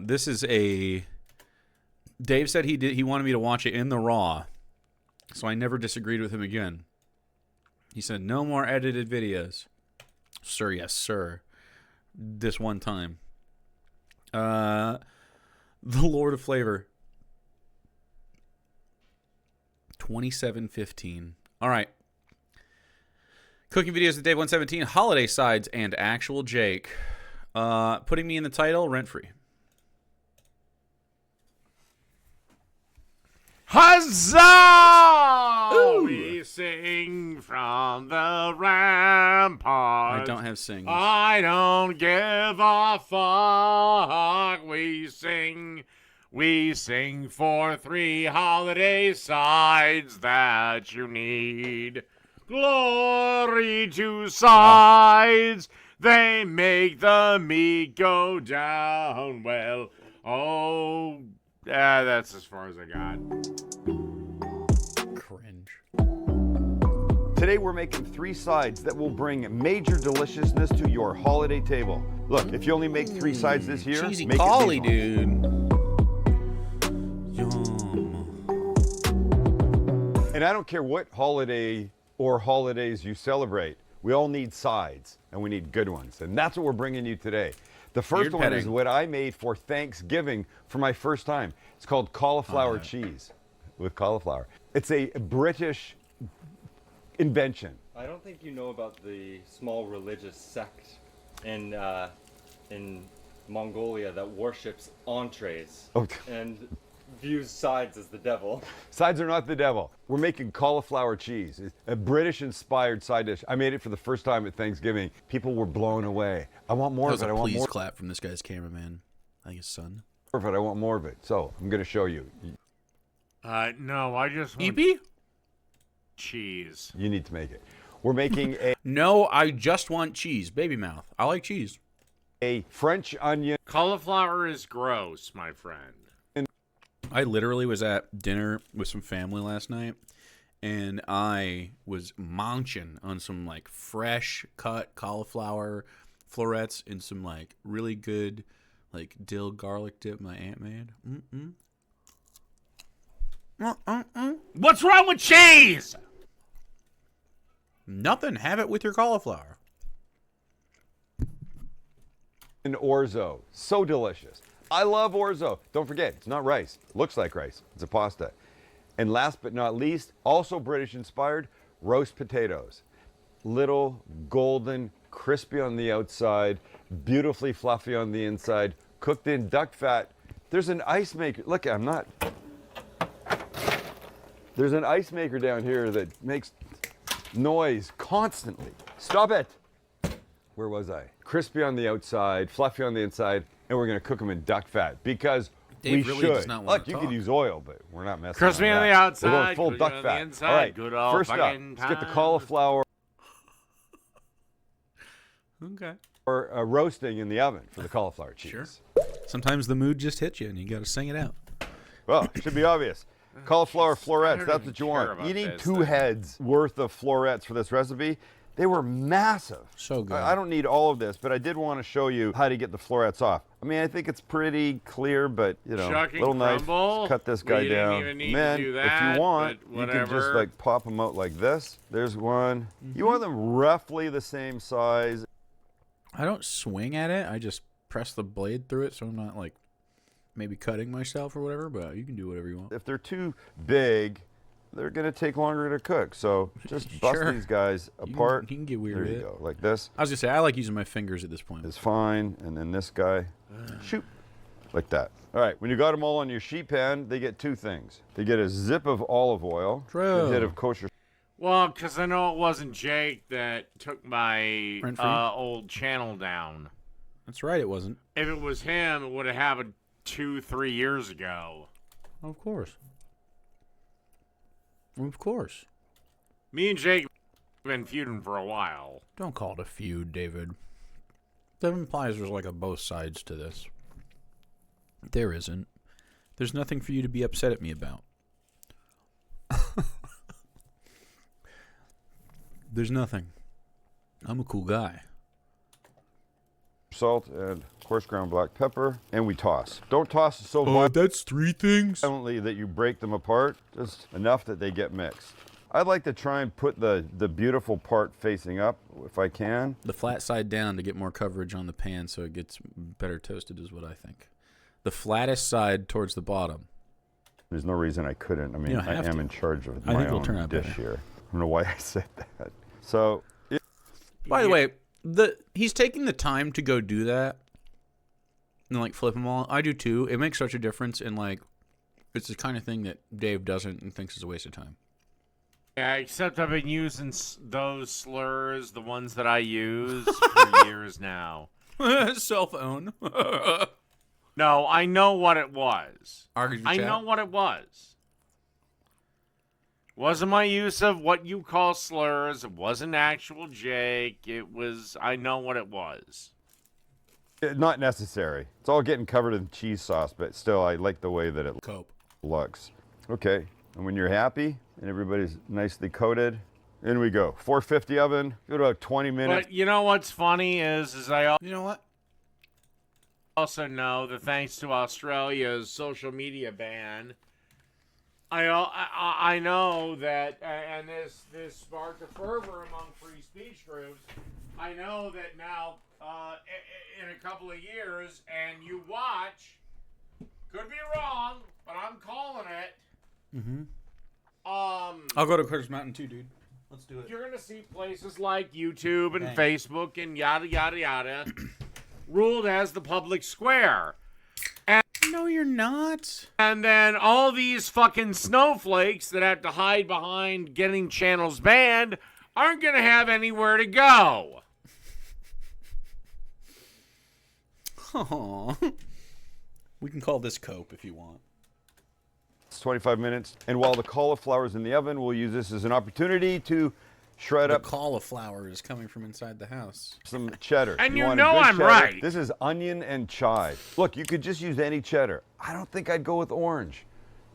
This is a... Dave said he wanted me to watch it in the raw, so I never disagreed with him again. He said, no more edited videos. Sir, yes, sir. This one time. The Lord of Flavor. 2715. All right. Cooking videos with Dave 117, holiday sides, and actual Jake. Putting me in the title, rent free. Huzzah! Ooh. We sing from the ramparts. I don't have sings. I don't give a fuck. We sing for 3 holiday sides that you need. Glory to sides. They make the meat go down well. Oh, yeah, that's as far as I got. Cringe. Today we're making 3 sides that will bring major deliciousness to your holiday table. Look, if you only make 3 sides this year, Cheesy make collie, it these ones. dude. Yum. And I don't care what holiday or holidays you celebrate, we all need sides, and we need good ones. And that's what we're bringing you today. The first Beard one is petting. what I made for Thanksgiving for my first time. It's called cauliflower cheese with cauliflower. It's a British invention. I don't think you know about the small religious sect in Mongolia that worships entrees Oh. and views sides as the devil. Sides are not the devil. We're making cauliflower cheese. It's a British-inspired side dish. I made it for the first time at Thanksgiving. People were blown away. I want more That of was it. I a want please more clap from this guy's cameraman. I think his son. of it. I want more of it. So I'm going to show you. No, I just want EP? cheese. You need to make it. We're making No, I just want cheese. Baby mouth. I like cheese. a French onion. Cauliflower is gross, my friend. I literally was at dinner with some family last night, and I was munching on some like fresh cut cauliflower florets and some like really good like dill garlic dip my aunt made. What's wrong with cheese? Nothing. Have it with your cauliflower. And orzo. So delicious. I love orzo. Don't forget, it's not rice. It looks like rice. It's a pasta. And last but not least, also British inspired, roast potatoes. Little, golden, crispy on the outside, beautifully fluffy on the inside, cooked in duck fat. There's an ice maker. Look, there's an ice maker down here that makes noise constantly. Stop it. Where was I? Crispy on the outside, fluffy on the inside, and we're gonna cook them in duck fat because Dave we really should. does not wanna Look, you talk. could use oil, but we're not messing. Crispy on on that. the outside, We're going full crispy duck on the fat. inside, All right, good old first up, fucking let's get the time. cauliflower Okay. roasting in the oven for the cauliflower cheese. Sure. Sometimes the mood just hits you, and you got to sing it out. Well, it should be obvious. Cauliflower I florets, don't that's even what you care want. about You need this 2 thing. heads worth of florets for this recipe. They were massive. So good. I don't need all of this, but I did want to show you how to get the florets off. I mean, I think it's pretty clear, but you know, Chuck and little knife, crumble? just cut this We guy didn't down. even need to Man, do if that, you want, but you can just whatever. like pop them out like this. There's one. You want them roughly the same size. I don't swing at it. I just press the blade through it, so I'm not like maybe cutting myself or whatever. But you can do whatever you want. If they're too big, they're gonna take longer to cook. So just bust Sure. these guys You can- apart. you can get weird There with you it. go, like this. I was gonna say I like using my fingers at this point. Is fine, and then this guy, shoot, like that. All right, when you got them all on your sheet pan, they get 2 things. They get a zip of olive oil, True. a hit of kosher. Well, because I know it wasn't Jake that took my Rent-free? old channel down. That's right. It wasn't. If it was him, it would have happened 2-3 years ago. Of course. Of course. Me and Jake have been feuding for a while. Don't call it a feud, David. That implies there's like a both sides to this. There isn't. There's nothing for you to be upset at me about. There's nothing. I'm a cool guy. salt, and coarse ground black pepper, and we toss. Don't toss so That's 3 things. violently that you break them apart, just enough that they get mixed. I'd like to try and put the beautiful part facing up if I can. The flat side down to get more coverage on the pan so it gets better toasted is what I think. The flattest side towards the bottom. There's no reason I couldn't. I mean, I am in charge of my own dish here. I don't know why I said that. So, by the way, he's taking the time to go do that and like flip them all. I do too. It makes such a difference, and like it's the kind of thing that Dave doesn't and thinks is a waste of time. Yeah, except I've been using those slurs, the ones that I use, for years now. Self-own. No, I know what it was. I chat? know what it was. Wasn't my use of what you call slurs. It wasn't actual Jake. It was, I know what it was. not necessary. It's all getting covered in cheese sauce, but still, I like the way that it looks. Okay, and when you're happy and everybody's nicely coated, in we go. 450 oven, go to about 20 minutes. But you know what's funny is You know what? also know that thanks to Australia's social media ban, I know that, and this sparked a fervor among free speech groups. I know that now, in a couple of years, and you watch, could be wrong, but I'm calling it. Mm-hmm. I'll go to Curtis Mountain too, dude. Let's do it. You're gonna see places like YouTube and Facebook and yada yada yada ruled as the public square. No, you're not. And then all these fucking snowflakes that have to hide behind getting channels banned aren't going to have anywhere to go. Oh, we can call this cope if you want. It's 25 minutes. And while the cauliflower's in the oven, we'll use this as an opportunity to shred up. The cauliflower is coming from inside the house. Some cheddar. And you want know a good I'm cheddar? right. This is onion and chive. Look, you could just use any cheddar. I don't think I'd go with orange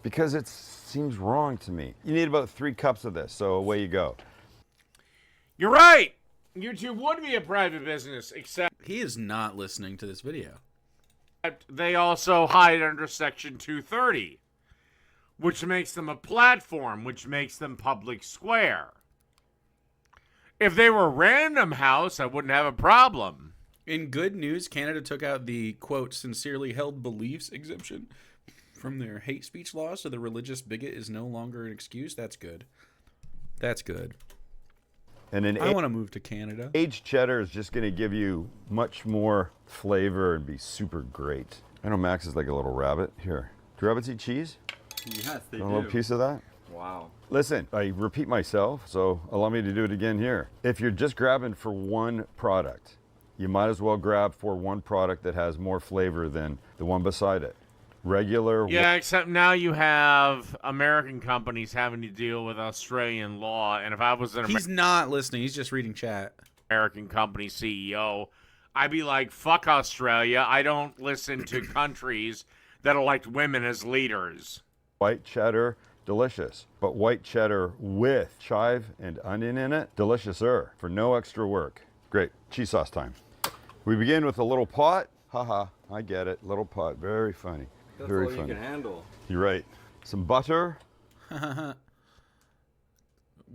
because it seems wrong to me. You need about 3 cups of this, so away you go. You're right. YouTube would be a private business, except He is not listening to this video. they also hide under Section 230, which makes them a platform, which makes them public square. If they were Random House, I wouldn't have a problem. In good news, Canada took out the, quote, sincerely held beliefs exemption from their hate speech laws, so the religious bigot is no longer an excuse. That's good. That's good. And an I want to move to Canada. aged cheddar is just going to give you much more flavor and be super great. I know Max is like a little rabbit. Here, do rabbits eat cheese? Yes, they A do. little piece of that? Wow. Listen, I repeat myself, so allow me to do it again here. If you're just grabbing for one product, you might as well grab for one product that has more flavor than the one beside it. Regular. Yeah, except now you have American companies having to deal with Australian law, and if I was an He's not listening. He's just reading chat. American company CEO, I'd be like, fuck Australia. I don't listen to countries that elect women as leaders. White cheddar, delicious. But white cheddar with chive and onion in it, deliciouser for no extra work. Great. Cheese sauce time. We begin with a little pot. Haha, I get it. Little pot. Very funny. That's Very all funny. you can handle. You're right. Some butter.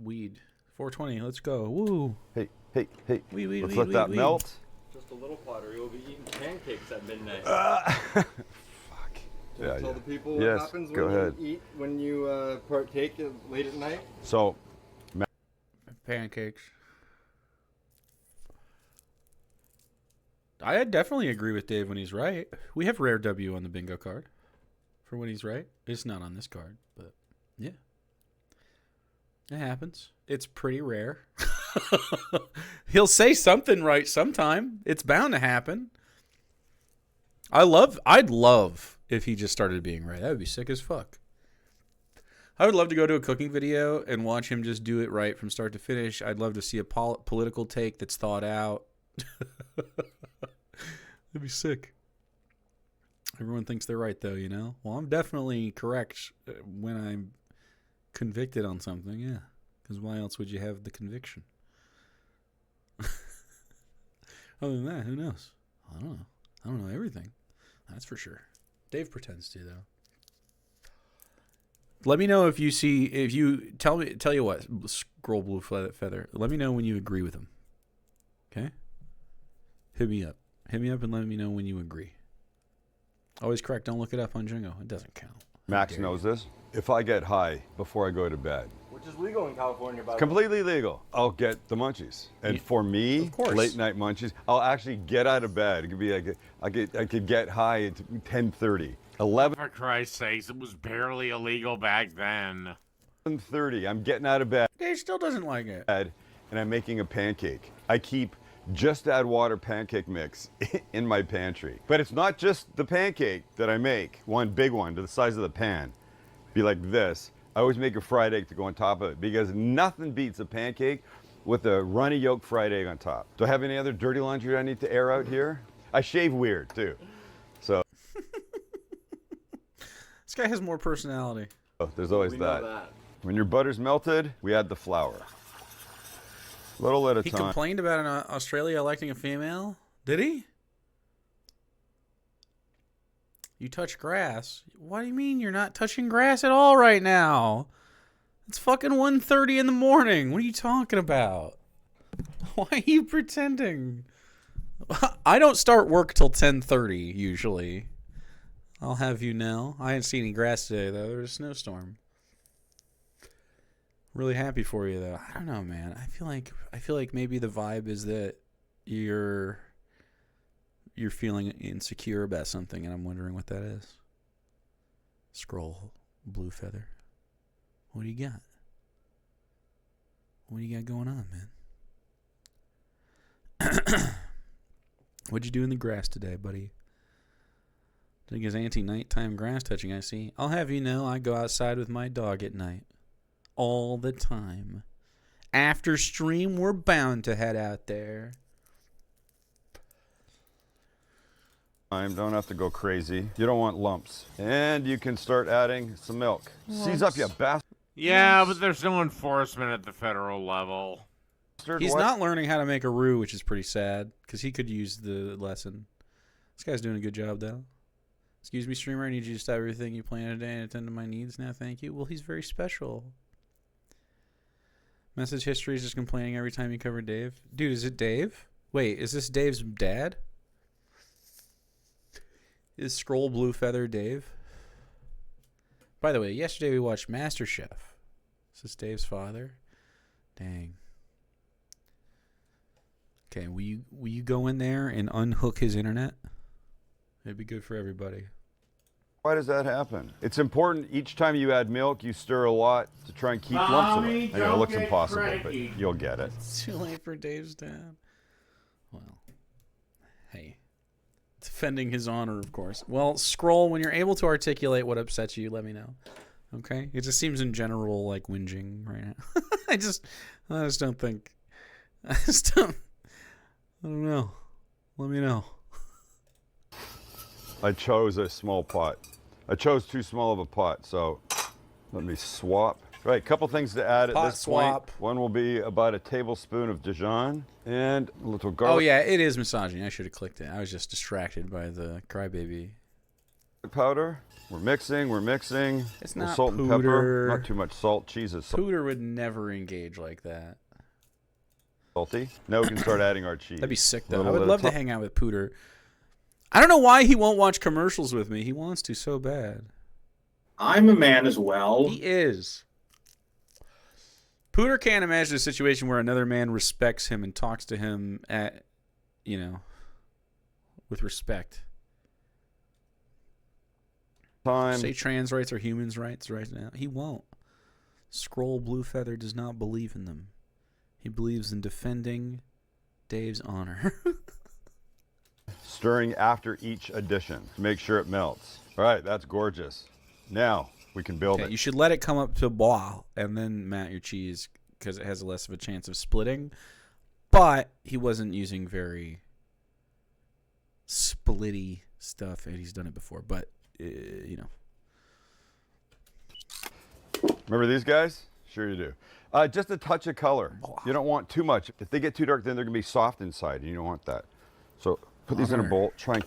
Weed. 420. Let's go. Woo. Hey. Weed, Let's weed, let weed, that weed. melt. Just a little pot, or you'll be eating pancakes at midnight. Fuck. Can you tell the people Yes, what happens go when ahead. you eat, when you partake late at night? So, Pancakes. I definitely agree with Dave when he's right. We have rare W on the bingo card for when he's right. It's not on this card, but yeah. It happens. It's pretty rare. He'll say something right sometime. It's bound to happen. I'd love if he just started being right. That would be sick as fuck. I would love to go to a cooking video and watch him just do it right from start to finish. I'd love to see a political take that's thought out. That'd be sick. Everyone thinks they're right, though, you know? Well, I'm definitely correct when I'm convicted on something, yeah. Because why else would you have the conviction? Other than that, who knows? I don't know. I don't know everything. That's for sure. Dave pretends to, though. Let me know if you tell you what, Scroll Blue Feather. Let me know when you agree with him. Okay? Hit me up. Hit me up and let me know when you agree. Always correct. Don't look it up on Jingo. It doesn't count. Max knows this. If I get high before I go to bed, Which is legal in California, by the way. completely legal, I'll get the munchies. And for me, Of course. late night munchies, I'll actually get out of bed. It could be like I could get high at 10:30, 11. For Christ's sakes, it was barely illegal back then. 11:30, I'm getting out of bed Dave still doesn't like it. and I'm making a pancake. I keep just add water pancake mix in my pantry. But it's not just the pancake that I make, one big one to the size of the pan. Be like this. I always make a fried egg to go on top of it because nothing beats a pancake with a runny yolk fried egg on top. Do I have any other dirty laundry I need to air out here? I shave weird too. So This guy has more personality. there's always We that. know that. When your butter's melted, we add the flour. Little at a He time. complained about an Australia electing a female? Did he? You touch grass? What do you mean you're not touching grass at all right now? It's fucking 1:30 in the morning. What are you talking about? Why are you pretending? I don't start work till 10:30 usually. I'll have you know. I didn't see any grass today though. There was a snowstorm. Really happy for you though. I don't know, man. I feel like maybe the vibe is that you're feeling insecure about something, and I'm wondering what that is. Scroll Blue Feather. What do you got? What do you got going on, man? What'd you do in the grass today, buddy? I think it's anti-nighttime grass touching, I see. I'll have you know I go outside with my dog at night. All the time. After stream, we're bound to head out there. Don't have to go crazy. You don't want lumps. And you can start adding some milk. Seize up, you bastard. Yeah, but there's no enforcement at the federal level. He's What? not learning how to make a roux, which is pretty sad, because he could use the lesson. This guy's doing a good job, though. Excuse me, streamer, I need you to stop everything you plan today and attend to my needs now, thank you. Well, he's very special. Message history is just complaining every time you cover Dave. Dude, is it Dave? Wait, is this Dave's dad? Is Scroll Blue Feather Dave? By the way, yesterday we watched MasterChef. Is this Dave's father? Dang. Okay, will you go in there and unhook his internet? It'd be good for everybody. Why does that happen? It's important each time you add milk, you stir a lot to try and keep lumps away. I know it looks impossible, but you'll get it. It's too late for Dave's dad. Well, hey. Defending his honor, of course. Well, Scroll, when you're able to articulate what upsets you, let me know. Okay? It just seems in general like whinging right now. I just don't think. I don't know. Let me know. I chose a small pot. I chose too small of a pot, so let me swap. Right, couple things to add at Pot this swap. point. One will be about a tablespoon of Dijon and a little garlic Oh, yeah, it is misogyny. I should have clicked it. I was just distracted by the crybaby. powder. We're mixing. It's A little not salt and pepper. pooter. Not too much salt. Cheese is Pooter would never engage like that. salty. Now we can start adding our cheese. That'd be sick, though. I Little would bit love of to top- hang out with Pooter. I don't know why he won't watch commercials with me. He wants to so bad. I'm a man as well. He is. Pooter can't imagine a situation where another man respects him and talks to him with respect. Time. Say trans rights are humans' rights right now. He won't. Scroll Blue Feather does not believe in them. He believes in defending Dave's honor. Stirring after each addition to make sure it melts. All right, that's gorgeous. Now we can build Okay, it. you should let it come up to a boil and then mat your cheese because it has less of a chance of splitting. But he wasn't using very splitty stuff, and he's done it before. But, Remember these guys? Sure you do. Just a touch of color. You don't want too much. If they get too dark, then they're going to be soft inside, and you don't want that. So Put these in a bowl. Try and...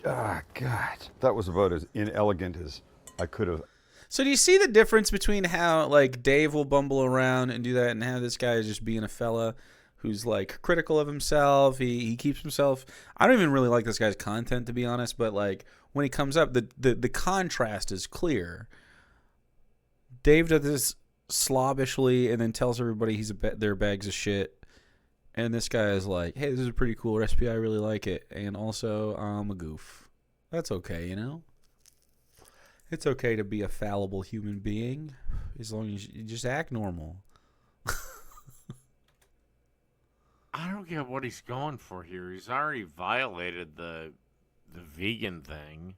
Ah, God. That was about as inelegant as I could have. So do you see the difference between how, like, Dave will bumble around and do that and how this guy is just being a fella who's, like, critical of himself? He keeps himself... I don't even really like this guy's content, to be honest, but, like, when he comes up, the contrast is clear. Dave does this slobbishly and then tells everybody they're bags of shit. And this guy is like, hey, this is a pretty cool recipe. I really like it. And also, I'm a goof. That's okay, you know? It's okay to be a fallible human being as long as you just act normal. I don't get what he's going for here. He's already violated the vegan thing.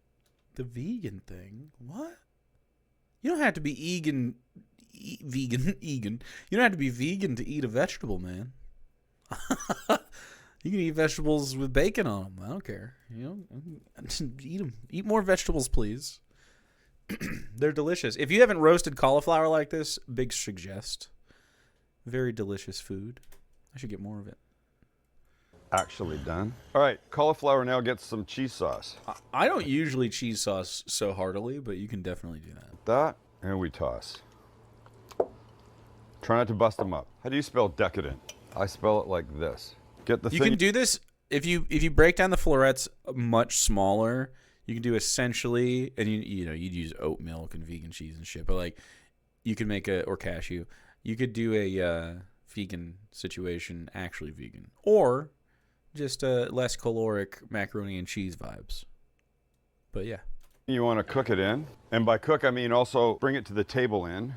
The vegan thing? What? You don't have to be vegan. You don't have to be vegan to eat a vegetable, man. You can eat vegetables with bacon on them. I don't care. You know, eat them. Eat more vegetables, please. They're delicious. If you haven't roasted cauliflower like this, big suggest. Very delicious food. I should get more of it. Actually done. All right, cauliflower now gets some cheese sauce. I don't usually cheese sauce so heartily, but you can definitely do that. That, and we toss. Try not to bust them up. How do you spell decadent? I spell it like this. Get the You thing. can do this if you break down the florets much smaller. You can do essentially, and you know you'd use oat milk and vegan cheese and shit, but like you could make or cashew. You could do a vegan situation, actually vegan, or just less caloric macaroni and cheese vibes. But yeah, You want to cook it in, and by cook I mean also bring it to the table in,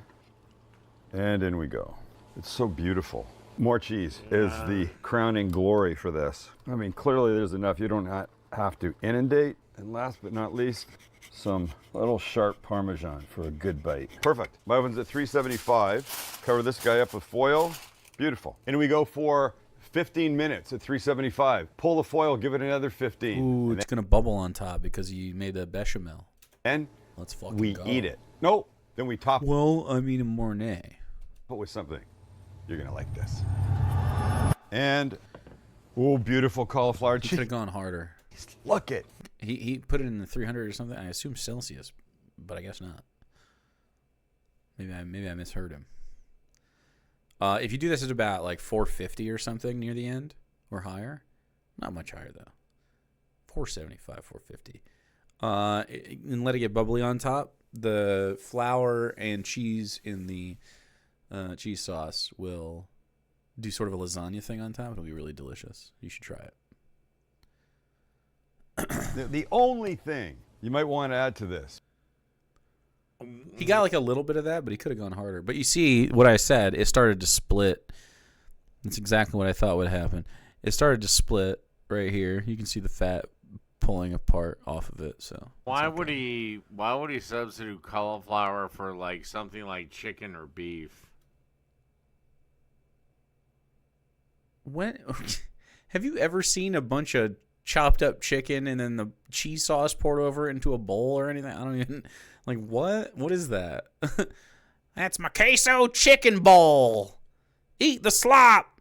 and in we go. It's so beautiful. More cheese is the crowning glory for this. I mean, clearly there's enough. You don't have to inundate. And last but not least, some little sharp Parmesan for a good bite. Perfect. My oven's at 375. Cover this guy up with foil. Beautiful. And we go for 15 minutes at 375. Pull the foil, give it another 15. ooh, it's gonna bubble on top because you made the bechamel. And Let's fucking we go. eat it. No, then we top it Well, I mean a Mornay. with something. You're gonna like this. And, oh, beautiful cauliflower He could have cheese. gone harder. Look it. He put it in the 300 or something. I assume Celsius, but I guess not. Maybe I misheard him. If you do this at about like 450 or something near the end or higher, not much higher though. 475, 450. And let it get bubbly on top. The flour and cheese in the cheese sauce will do sort of a lasagna thing on top. It'll be really delicious. You should try it. The only thing you might want to add to this. He got like a little bit of that, but he could have gone harder. But you see what I said, it started to split. That's exactly what I thought would happen. It started to split right here. You can see the fat pulling apart off of it. So Why would he substitute cauliflower for like something like chicken or beef? when have you ever seen a bunch of chopped up chicken and then the cheese sauce poured over it into a bowl or anything? I don't even like what is that? That's my queso chicken bowl. Eat the slop.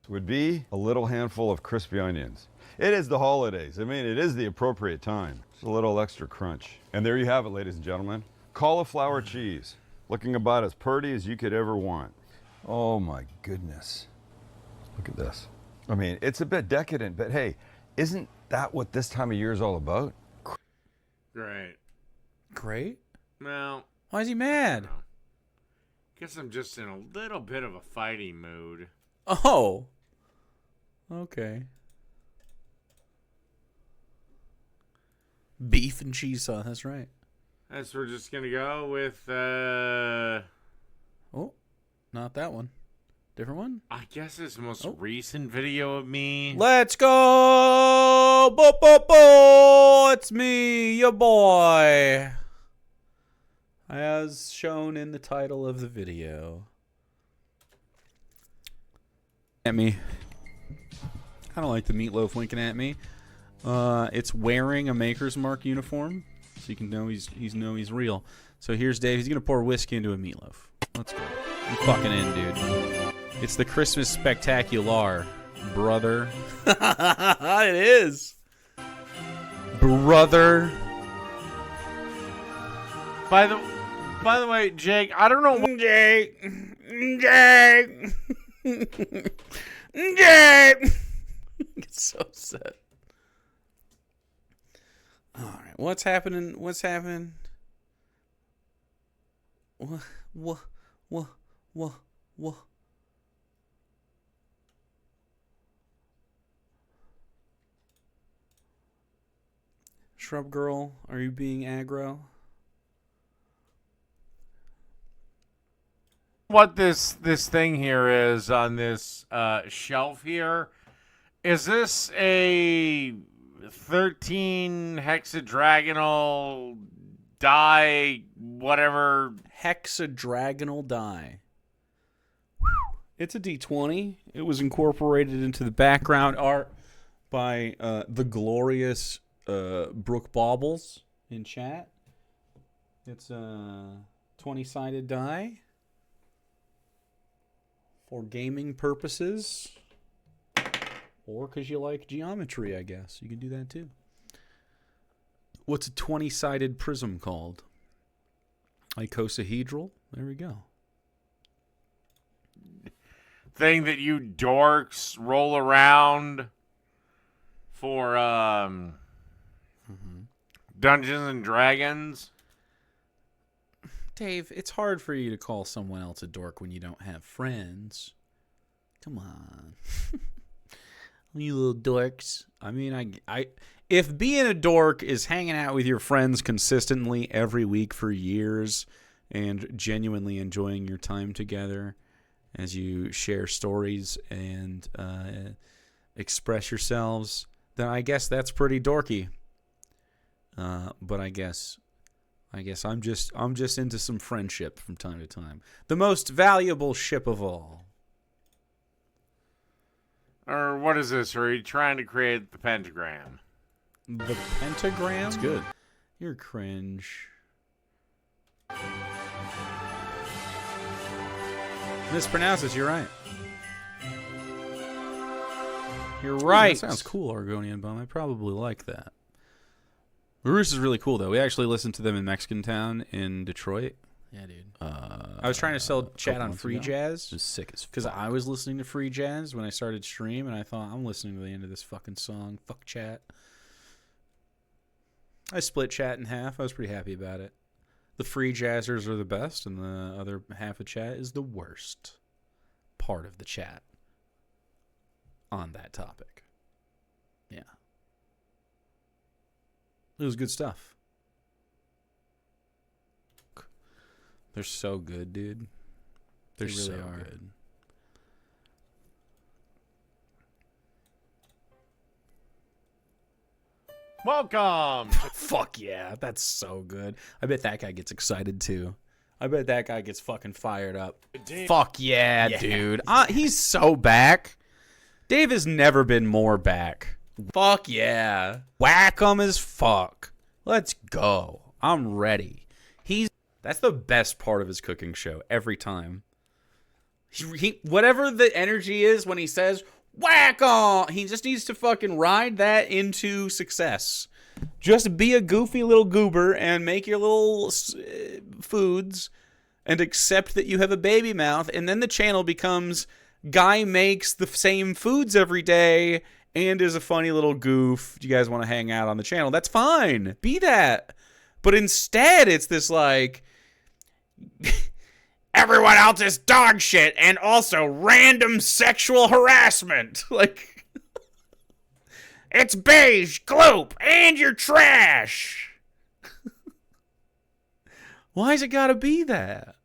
Would be a little handful of crispy onions. It is the holidays. I mean, it is the appropriate time. Just a little extra crunch. And there you have it, ladies and gentlemen. Cauliflower cheese. Looking about as purty as you could ever want. Oh my goodness. Look at this. I mean, it's a bit decadent, but hey, isn't that what this time of year is all about? Great. Great. Well, Why is he mad? guess I'm just in a little bit of a fighting mood. Oh. Okay. Beef and cheese sauce, that's right. Guess we're just gonna go with Oh, not that one. Different one? I guess this most recent video of me. Let's go! Bo, bo, bo! It's me, your boy. As shown in the title of the video. At me. I don't like the meatloaf winking at me. It's wearing a Maker's Mark uniform. so you can know he's real. So here's Dave. He's gonna pour whiskey into a meatloaf. Let's go. I'm fucking in, dude. It's the Christmas spectacular, brother. It is, brother. By the way, Jake, I don't know what Jake. It's so sad. All right, what's happening? What? Shrub girl, are you being aggro? what this thing here is on this shelf here. Is this a 13 hexadragonal die, whatever? Hexadragonal die. It's a D20. It was incorporated into the background art by the glorious Brooke Baubles in chat. It's a 20-sided die for gaming purposes. Or because you like geometry, I guess. You can do that too. What's a 20-sided prism called? Icosahedral? There we go. Thing that you dorks roll around for Dungeons and Dragons. Dave, it's hard for you to call someone else a dork when you don't have friends. Come on. You little dorks. I mean, I if being a dork is hanging out with your friends consistently every week for years and genuinely enjoying your time together as you share stories and express yourselves, then I guess that's pretty dorky. But I guess I'm just into some friendship from time to time. The most valuable ship of all. Or what is this? Are you trying to create the pentagram? The pentagram? That's good. You're cringe. Mispronounces, you're right. You're right. That sounds cool, Argonian Bum. I probably like that. Roos is really cool, though. We actually listened to them in Mexican Town in Detroit. Yeah, dude. I was trying to sell chat on Free Jazz. It was sick as fuck. Because I was listening to Free Jazz when I started stream, and I thought, I'm listening to the end of this fucking song. Fuck chat. I split chat in half. I was pretty happy about it. The Free Jazzers are the best, and the other half of chat is the worst part of the chat on that topic. Yeah. It was good stuff. They're so good, dude. They really so are. Good. Welcome. Fuck yeah, that's so good. I bet that guy gets excited too. I bet that guy gets fucking fired up. Fuck yeah, dude. He's so back. Dave has never been more back. Fuck yeah. Whack 'em as fuck. Let's go. I'm ready. That's the best part of his cooking show every time. He whatever the energy is when he says, whack on, he just needs to fucking ride that into success. Just be a goofy little goober and make your little foods and accept that you have a baby mouth. And then the channel becomes guy makes the same foods every day and is a funny little goof. Do you guys want to hang out on the channel? That's fine. Be that. But instead, it's this like, everyone else is dog shit and also random sexual harassment. Like, it's beige, gloop, and you're trash. Why's it gotta be that?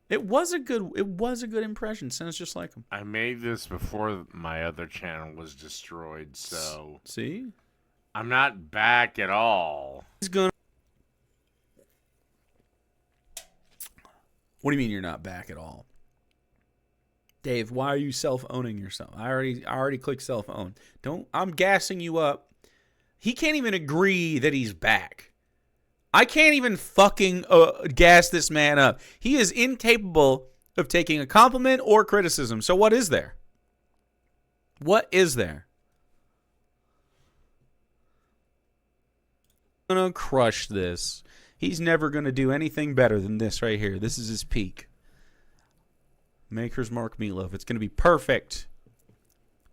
It was a good impression. Sounds just like him. I made this before my other channel was destroyed, so see? I'm not back at all. He's gonna. What do you mean you're not back at all? Dave, why are you self-owning yourself? I already clicked self-own. I'm gassing you up He can't even agree that he's back. I can't even fucking gas this man up. He is incapable of taking a compliment or criticism. So what is there? What is there? I'm gonna crush this. He's never gonna do anything better than this right here. This is his peak. Maker's Mark meatloaf. It's gonna be perfect.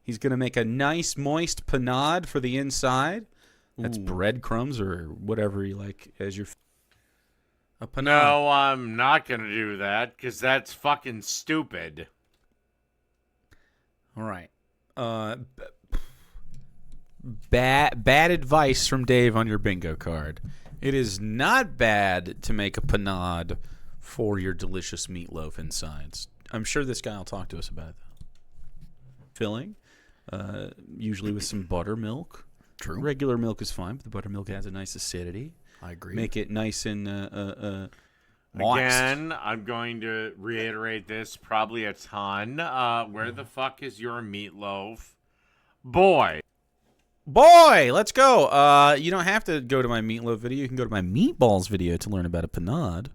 He's gonna make a nice moist panade for the inside. That's breadcrumbs or whatever you like as your a panade. No, I'm not going to do that because that's fucking stupid. All right. Bad advice from Dave on your bingo card. It is not bad to make a panade for your delicious meatloaf insides. I'm sure this guy will talk to us about it, though. Filling, usually with some buttermilk. True. Regular milk is fine, but the buttermilk adds a nice acidity. I agree. Make it nice and moist. Again, I'm going to reiterate this probably a ton. Where the fuck is your meatloaf? Boy, Let's go. You don't have to go to my meatloaf video. You can go to my meatballs video to learn about a panade.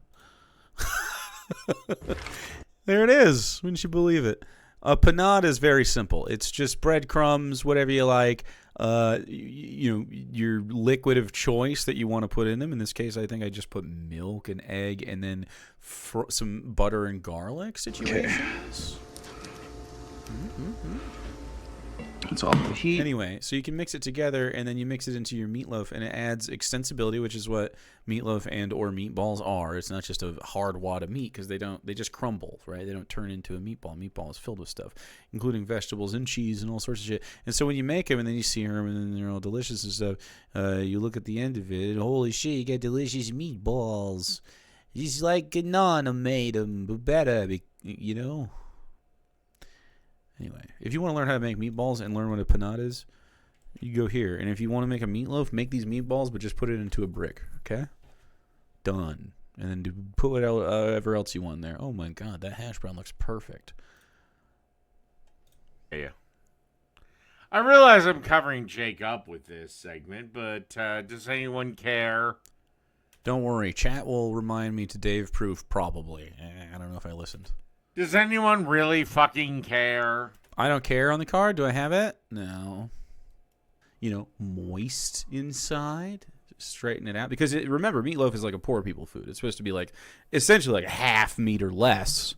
There it is. Wouldn't you believe it? A panade is very simple. It's just breadcrumbs, whatever you like. Your liquid of choice that you want to put in them. In this case, I think I just put milk and egg and then some butter and garlic situations. It's all the heat. Anyway, so you can mix it together and then you mix it into your meatloaf and it adds extensibility, which is what meatloaf and or meatballs are. It's not just a hard wad of meat because they just crumble, right? They don't turn into a meatball. Meatball is filled with stuff, including vegetables and cheese and all sorts of shit. And so when you make them and then you sear them and then they're all delicious and stuff, you look at the end of it, holy shit, you get delicious meatballs. It's like Nana made them, but better, you know? Anyway, if you want to learn how to make meatballs and learn what a panade is, you go here. And if you want to make a meatloaf, make these meatballs, but just put it into a brick, okay? Done. And then put whatever else you want in there. Oh, my God, that hash brown looks perfect. yeah. I realize I'm covering Jake up with this segment, but does anyone care? Don't worry. Chat will remind me to Dave Proof, probably. I don't know if I listened. Does anyone really fucking care? I don't care on the card. Do I have it? No. Moist inside. Just straighten it out. Because remember, meatloaf is like a poor people food. It's supposed to be like essentially like half meat or less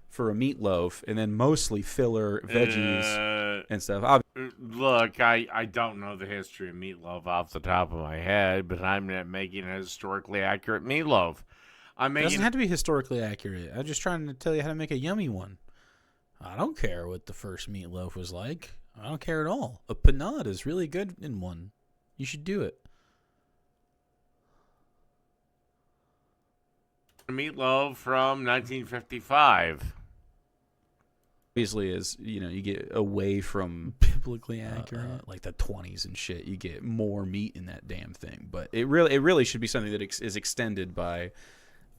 for a meatloaf, and then mostly filler, veggies, and stuff. Look, I don't know the history of meatloaf off the top of my head, but I'm not making a historically accurate meatloaf. It doesn't have to be historically accurate. I'm just trying to tell you how to make a yummy one. I don't care what the first meatloaf was like. I don't care at all. A panade is really good in one. You should do it. Meatloaf from 1955. Obviously, as you get away from biblically accurate, like the 20s and shit, you get more meat in that damn thing. But it really should be something that is extended by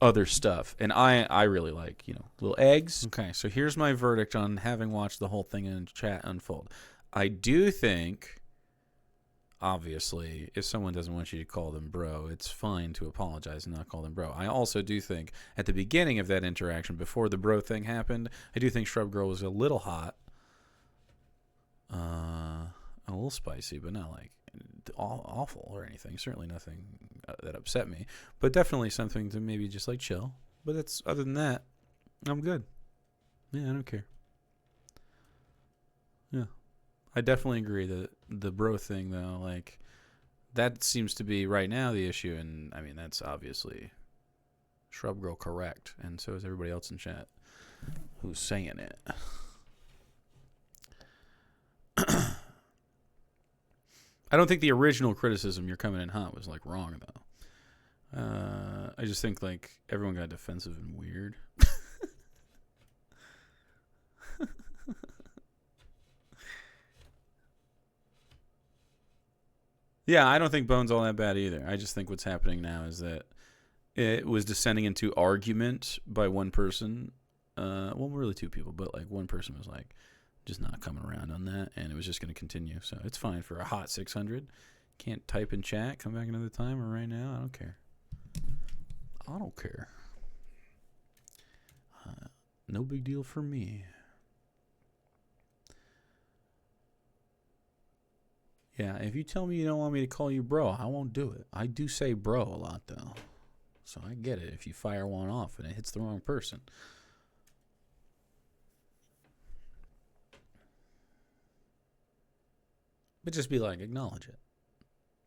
other stuff. And I really like, little eggs. Okay, so here's my verdict on having watched the whole thing in chat unfold. I do think, obviously, if someone doesn't want you to call them bro, it's fine to apologize and not call them bro. I also do think at the beginning of that interaction, before the bro thing happened, I do think Shrub Girl was a little hot. A little spicy, but not like awful or anything. Certainly nothing that upset me, but definitely something to maybe just like chill. But that's, other than that, I'm good. Yeah, I don't care. Yeah, I definitely agree that the bro thing, though, like, that seems to be right now the issue, and I mean that's obviously Shrub Girl correct, and so is everybody else in chat who's saying it. I don't think the original criticism, you're coming in hot, was like wrong though. I just think like everyone got defensive and weird. Yeah, I don't think Bone's all that bad either. I just think what's happening now is that it was descending into argument by one person. Well, really two people, but like one person was like just not coming around on that, and it was just going to continue. So it's fine for a hot 600. Can't type in chat. Come back another time or right now. I don't care. I don't care. No big deal for me. Yeah, if you tell me you don't want me to call you bro, I won't do it. I do say bro a lot, though. So I get it if you fire one off and it hits the wrong person. But just be like, acknowledge it.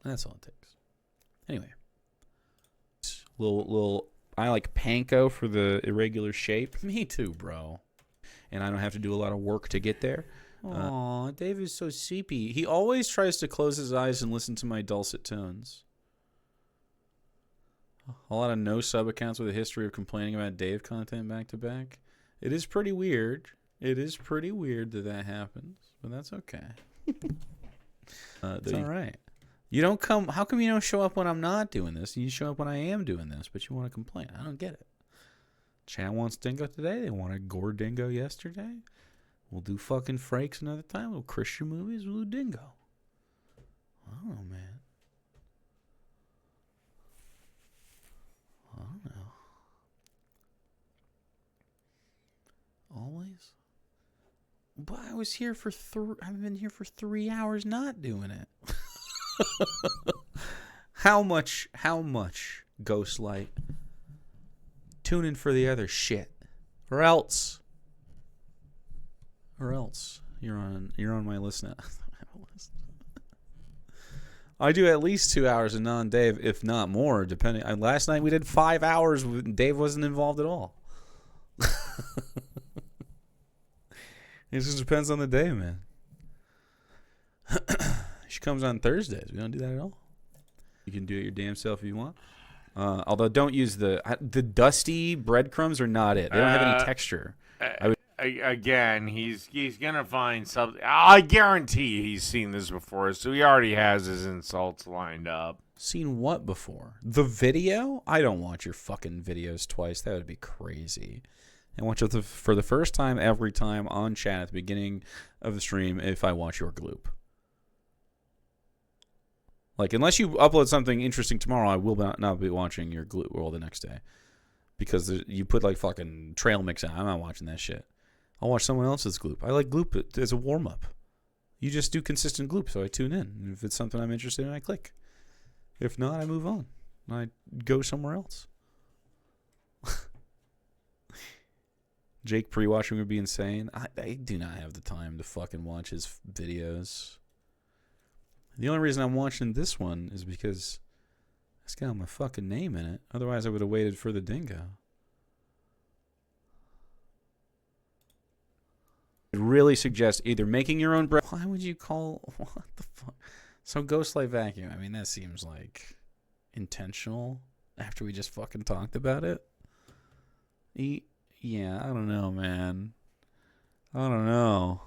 That's all it takes. Anyway. I like panko for the irregular shape. Me too, bro. And I don't have to do a lot of work to get there. Aw, Dave is so sleepy. He always tries to close his eyes and listen to my dulcet tones. A lot of no-sub accounts with a history of complaining about Dave content back-to-back. It is pretty weird. It is pretty weird that happens. But that's okay. It's all right. You don't come. How come you don't show up when I'm not doing this? You show up when I am doing this, but you want to complain. I don't get it. Chat wants Dingo today. They wanted Gore Dingo yesterday. We'll do fucking Frakes another time. We'll Christian movies. We'll do Dingo. I don't know, man. I don't know. Always. But I was here for I've been here for 3 hours not doing it. How much Ghostlight? Tune in for the other shit. Or else you're on my list now. I do at least 2 hours of non-Dave, if not more, depending. Last night we did 5 hours. Dave wasn't involved at all. It just depends on the day, man. She comes on Thursdays. We don't do that at all. You can do it your damn self if you want. Although don't use the dusty breadcrumbs are not it. They don't have any texture. Again, he's gonna find something. I guarantee he's seen this before, so he already has his insults lined up. Seen what before? The video? I don't watch your fucking videos twice. That would be crazy. I watch it for the first time every time on chat at the beginning of the stream if I watch your gloop. Like, unless you upload something interesting tomorrow, I will not be watching your gloop roll the next day. Because you put, like, fucking trail mix out. I'm not watching that shit. I'll watch someone else's gloop. I like gloop as a warm-up. You just do consistent gloop, so I tune in. And if it's something I'm interested in, I click. If not, I move on. I go somewhere else. Jake pre-watching would be insane. I do not have the time to fucking watch his videos. The only reason I'm watching this one is because it's got my fucking name in it. Otherwise, I would have waited for the Dingo. I really suggest either making your own bread. Why would you call... What the fuck? So Ghostlight Vacuum. I mean, that seems like intentional after we just fucking talked about it. Yeah, I don't know, man. I don't know.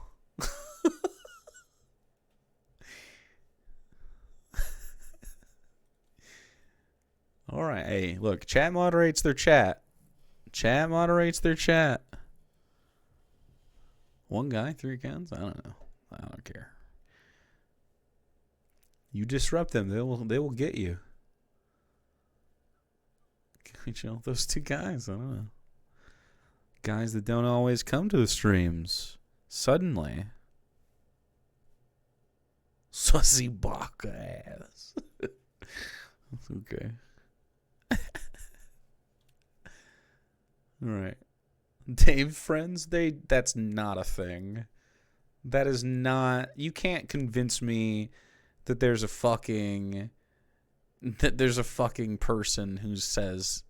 All right. Hey, look, chat moderates their chat. Chat moderates their chat. One guy, 3 accounts? I don't know. I don't care. You disrupt them, they will get you. You know, those 2 guys, I don't know. Guys that don't always come to the streams. Suddenly. Sussy baka ass. That's okay. All right. Dave friends, that's not a thing. That is not... You can't convince me that there's a fucking person who says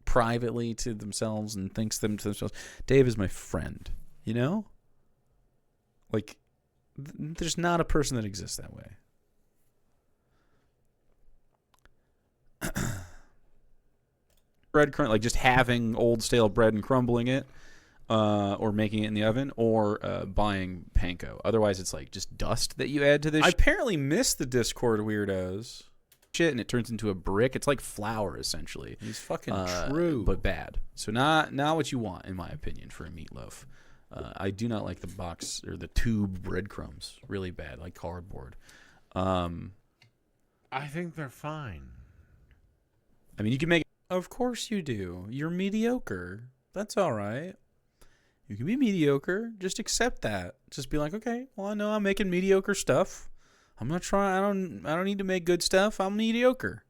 privately to themselves and thinks them to themselves, Dave is my friend, you know? Like, there's not a person that exists that way. Bread, like just having old stale bread and crumbling it, or making it in the oven, or buying panko. Otherwise, it's like just dust that you add to this. I apparently missed the Discord weirdos. Shit, and it turns into a brick. It's like flour, essentially. It's fucking true, but bad. So not what you want, in my opinion, for a meatloaf. I do not like the box or the tube breadcrumbs. Really bad, like cardboard. I think they're fine. I mean, you can make. Of course you do. You're mediocre. That's all right. You can be mediocre. Just accept that. Just be like, okay, well, I know I'm making mediocre stuff. I'm not trying. I don't need to make good stuff. I'm mediocre.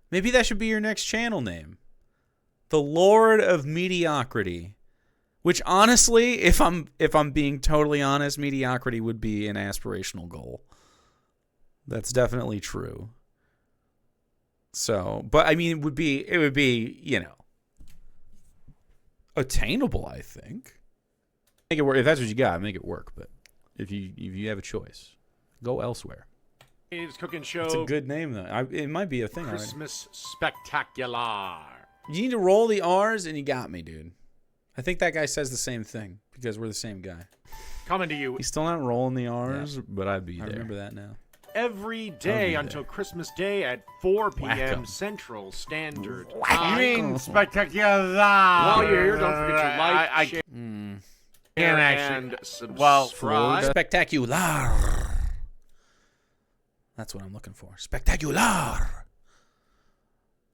Maybe that should be your next channel name, The Lord of Mediocrity. Which honestly, if I'm being totally honest, mediocrity would be an aspirational goal. That's definitely true. So, but I mean, it would be, you know, attainable, I think. Make it work. If that's what you got, make it work. But if you have a choice, go elsewhere. It's cooking show. It's a good name though. It might be a thing already. Christmas Spectacular. You need to roll the R's, and you got me, dude. I think that guy says the same thing because we're the same guy. Coming to you He's still not rolling the R's, Yeah. but I'd be there. I remember that now. every day until Christmas Day at 4 p.m. Whack-em. Central Standard. Whack-em. You mean spectacular? While you're here, don't forget to like, I share, can't and actually. subscribe. Spectacular. That's what I'm looking for. Spectacular.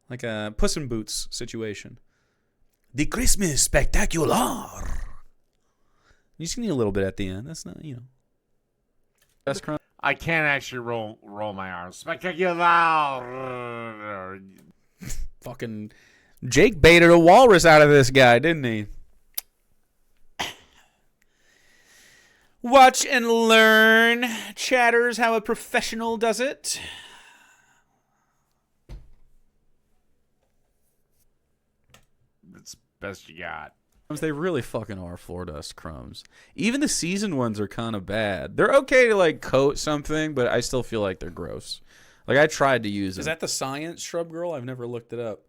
Like a Puss in Boots situation. The Christmas Spectacular. You just need a little bit at the end. That's not, you know. That's crunch. I can't actually roll my arms. Spectacular. Fucking Jake baited a walrus out of this guy, didn't he? Watch and learn, chatters, how a professional does it. That's best you got. They really fucking are floor dust crumbs. Even the seasoned ones are kind of bad. They're okay to like coat something, but I still feel like they're gross. Like I tried to use it. Is that the science shrub girl? I've never looked it up.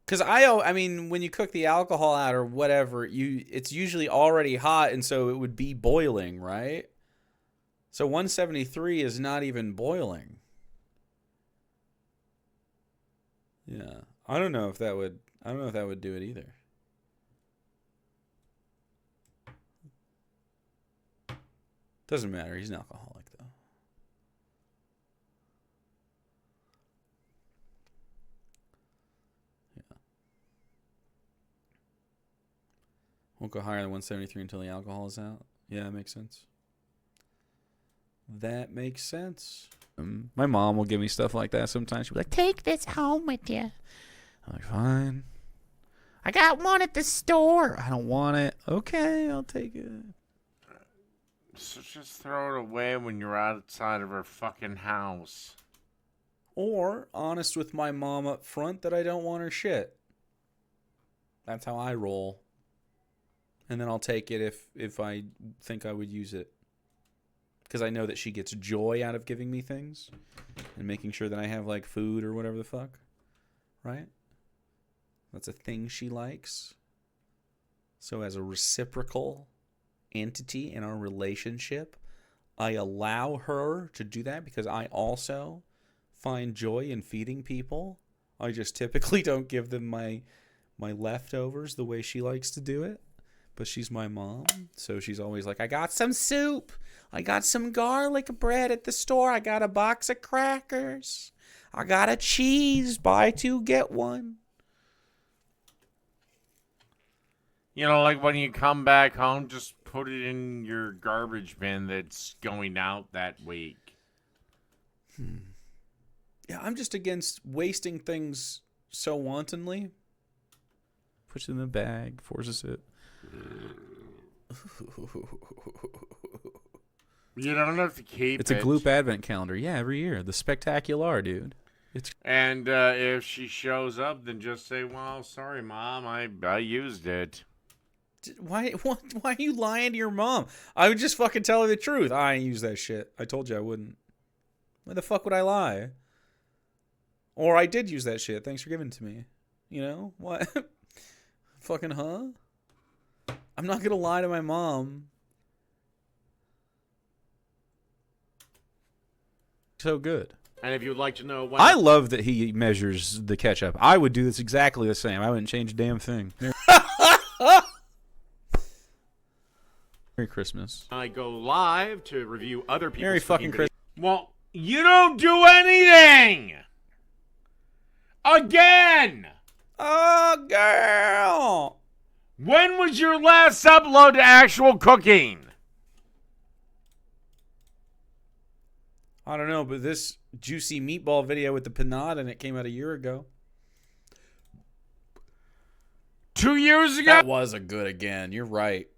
Because I mean, when you cook the alcohol out or whatever, it's usually already hot, and so it would be boiling, right? So 173 is not even boiling. Yeah, I don't know if that would do it either. Doesn't matter. He's an alcoholic, though. Yeah. Won't go higher than 173 until the alcohol is out. Yeah, that makes sense. That makes sense. My mom will give me stuff like that sometimes. She'll be like, Take this home with you. I'm like, fine. I got one at the store. I don't want it. Okay, I'll take it. So just throw it away when you're outside of her fucking house. Or honest with my mom up front that I don't want her shit. That's how I roll. And then I'll take it if I think I would use it. Because I know that she gets joy out of giving me things. And making sure that I have like food or whatever the fuck. Right? That's a thing she likes. So as a reciprocal entity in our relationship, I allow her to do that because I also find joy in feeding people. I just typically don't give them my leftovers the way she likes to do it. But she's my mom, so she's always like, I got some soup. I got some garlic bread at the store. I got a box of crackers. I got a cheese. Buy two, get one. You know, like when you come back home, just put it in your garbage bin that's going out that week. Yeah, I'm just against wasting things so wantonly. Puts it in the bag, forces it. You don't have to keep It's it. a Gloop Advent calendar. Yeah, every year. The Spectacular, dude. And if she shows up, then just say, well, sorry, Mom, I used it. Why are you lying to your mom? I would just fucking tell her the truth. I ain't use that shit. I told you I wouldn't. Why the fuck would I lie? Or I did use that shit. Thanks for giving it to me. You know? What? Fucking huh? I'm not gonna lie to my mom. So good. And if you'd like to know when I love that he measures the ketchup. I would do this exactly the same. I wouldn't change a damn thing. Merry Christmas. I go live to review other people's Merry fucking cooking videos. Well, You don't do anything! Again! Oh, girl! When was your last upload to actual cooking? I don't know, but this juicy meatball video with the panade in it came out a year ago. 2 years ago? That was a good again. You're right.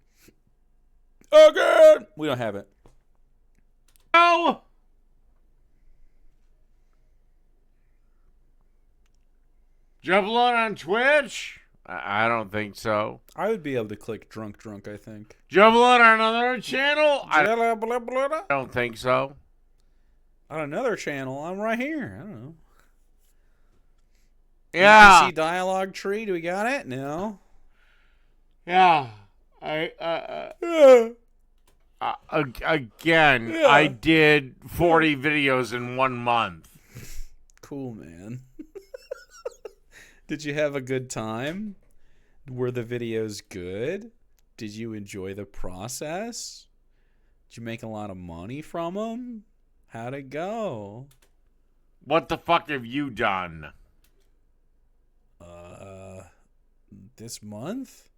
Again! We don't have it. No! Did you upload on Twitch? I don't think so. I would be able to click drunk, I think. Did you upload on another channel? I don't think so. On another channel, I'm right here. I don't know. Yeah. NPC dialogue tree, do we got it? No. Yeah. Again, Yeah. I did 40 videos in 1 month. Cool, man. Did you have a good time? Were the videos good? Did you enjoy the process? Did you make a lot of money from them? How'd it go? What the fuck have you done? This month?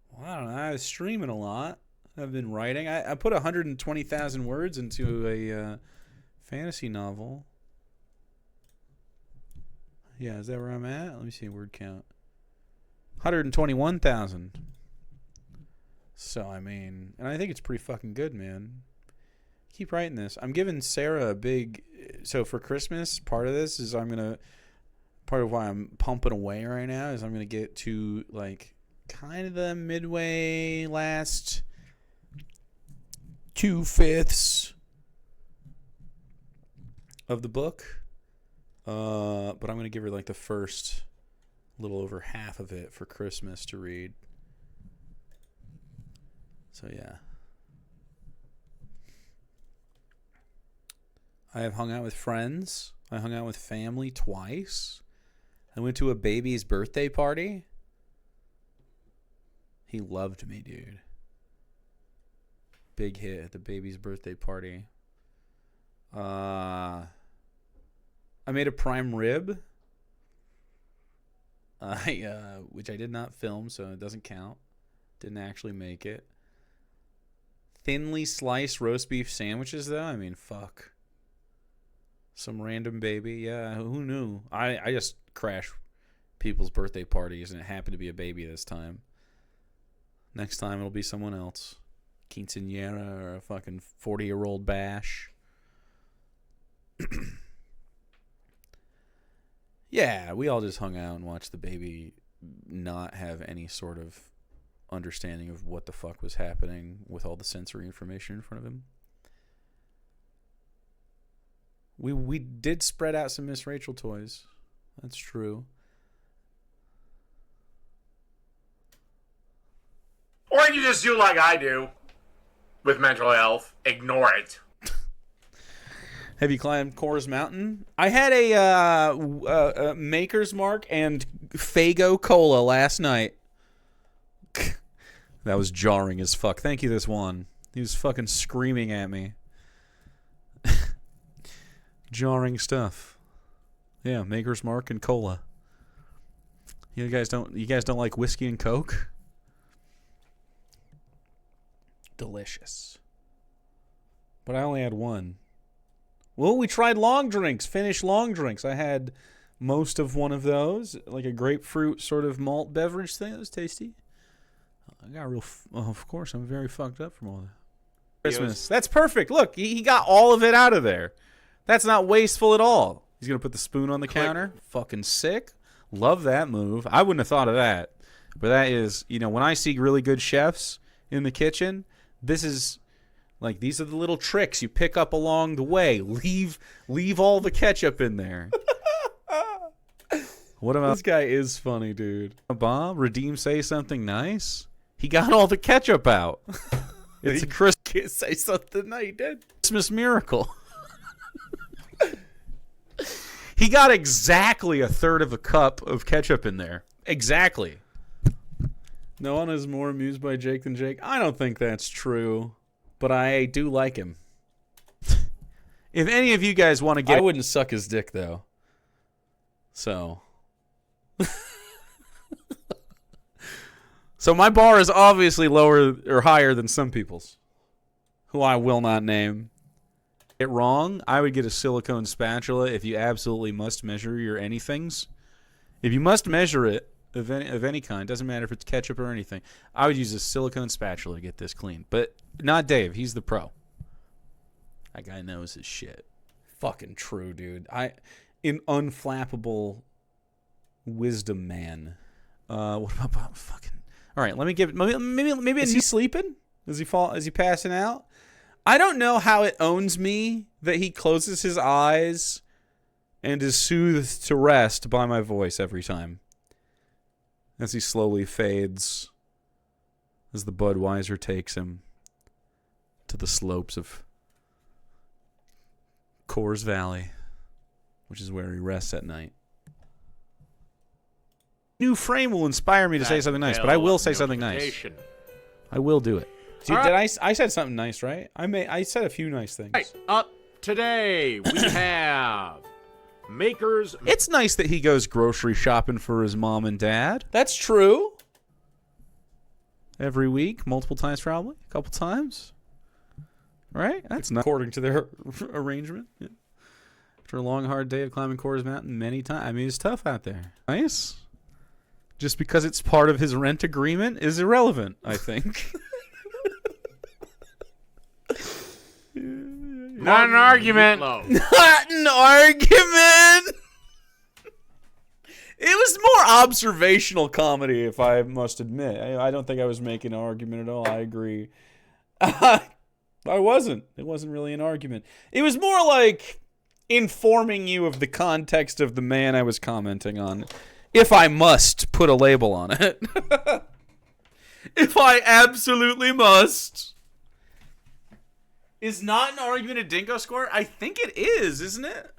Well, I don't know. I was streaming a lot. I've been writing. I put 120,000 words into a fantasy novel. Yeah, is that where I'm at? Let me see word count. 121,000. So, I mean, and I think it's pretty fucking good, man. Keep writing this. I'm giving Sarah a big... So, for Christmas, part of this is part of why I'm pumping away right now is I'm going to get to, like, kind of the midway last 2/5 of the book. But I'm going to give her, like, the first little over half of it for Christmas to read. So, yeah. I have hung out with friends. I hung out with family twice. I went to a baby's birthday party. He loved me, dude. Big hit at the baby's birthday party. I made a prime rib. Which I did not film, so it doesn't count. Didn't actually make it. Thinly sliced roast beef sandwiches, though. I mean, fuck. Some random baby. Yeah, who knew? I just crash people's birthday parties, and it happened to be a baby this time. Next time it'll be someone else. Quinceañera or a fucking 40-year-old bash. Yeah, we all just hung out and watched the baby not have any sort of understanding of what the fuck was happening with all the sensory information in front of him. We did spread out some Miss Rachel toys. That's true. Or you just do like I do with mental health. Ignore it. Have you climbed Coors Mountain? I had a Maker's Mark and Faygo Cola last night. That was jarring as fuck. Thank you, this one. He was fucking screaming at me. Jarring stuff. Yeah, Maker's Mark and Cola. You guys don't like whiskey and Coke? Delicious. But I only had one. Well, we tried long drinks, Finnish long drinks. I had most of one of those, like a grapefruit sort of malt beverage thing. It was tasty. I got real... of course, I'm very fucked up from all that. Christmas. That's perfect. Look, he got all of it out of there. That's not wasteful at all. He's going to put the spoon on the counter. Fucking sick. Love that move. I wouldn't have thought of that. But that is, when I see really good chefs in the kitchen, this is... Like, these are the little tricks you pick up along the way. Leave all the ketchup in there. What about... This guy is funny, dude. Bob, Redeem say something nice? He got all the ketchup out. It's a Christmas... Say something nice, he did. Christmas miracle. He got exactly a third of a cup of ketchup in there. Exactly. No one is more amused by Jake than Jake. I don't think that's true. But I do like him. If any of you guys want to get, I wouldn't suck his dick though. So. So my bar is obviously lower or higher than some people's, who I will not name. Get wrong, I would get a silicone spatula if you absolutely must measure your anythings. If you must measure it of any kind, doesn't matter if it's ketchup or anything, I would use a silicone spatula to get this clean. But not Dave, he's the pro. That guy knows his shit. Fucking true, dude. An unflappable wisdom man. What about fucking? All right, let me give it. Maybe is he sleeping? Is he passing out? I don't know how it owns me that he closes his eyes and is soothed to rest by my voice every time. As he slowly fades, as the Budweiser takes him to the slopes of Coors Valley, which is where he rests at night. New frame will inspire me to say something nice, but I will say something nice. I will do it. Dude, right. I said something nice, right? I said a few nice things. Right. Up today, we have Makers. It's nice that he goes grocery shopping for his mom and dad. That's true. Every week, multiple times probably, a couple times. Right? That's not according to their arrangement. Yeah. After a long, hard day of climbing Coors Mountain many times. I mean, it's tough out there. Nice. Just because it's part of his rent agreement is irrelevant, I think. Not an argument. Not an argument. It was more observational comedy, if I must admit. I don't think I was making an argument at all. I agree. I wasn't. It wasn't really an argument. It was more like informing you of the context of the man I was commenting on. If I must put a label on it. If I absolutely must. Is not an argument a dingo score? I think it is, isn't it?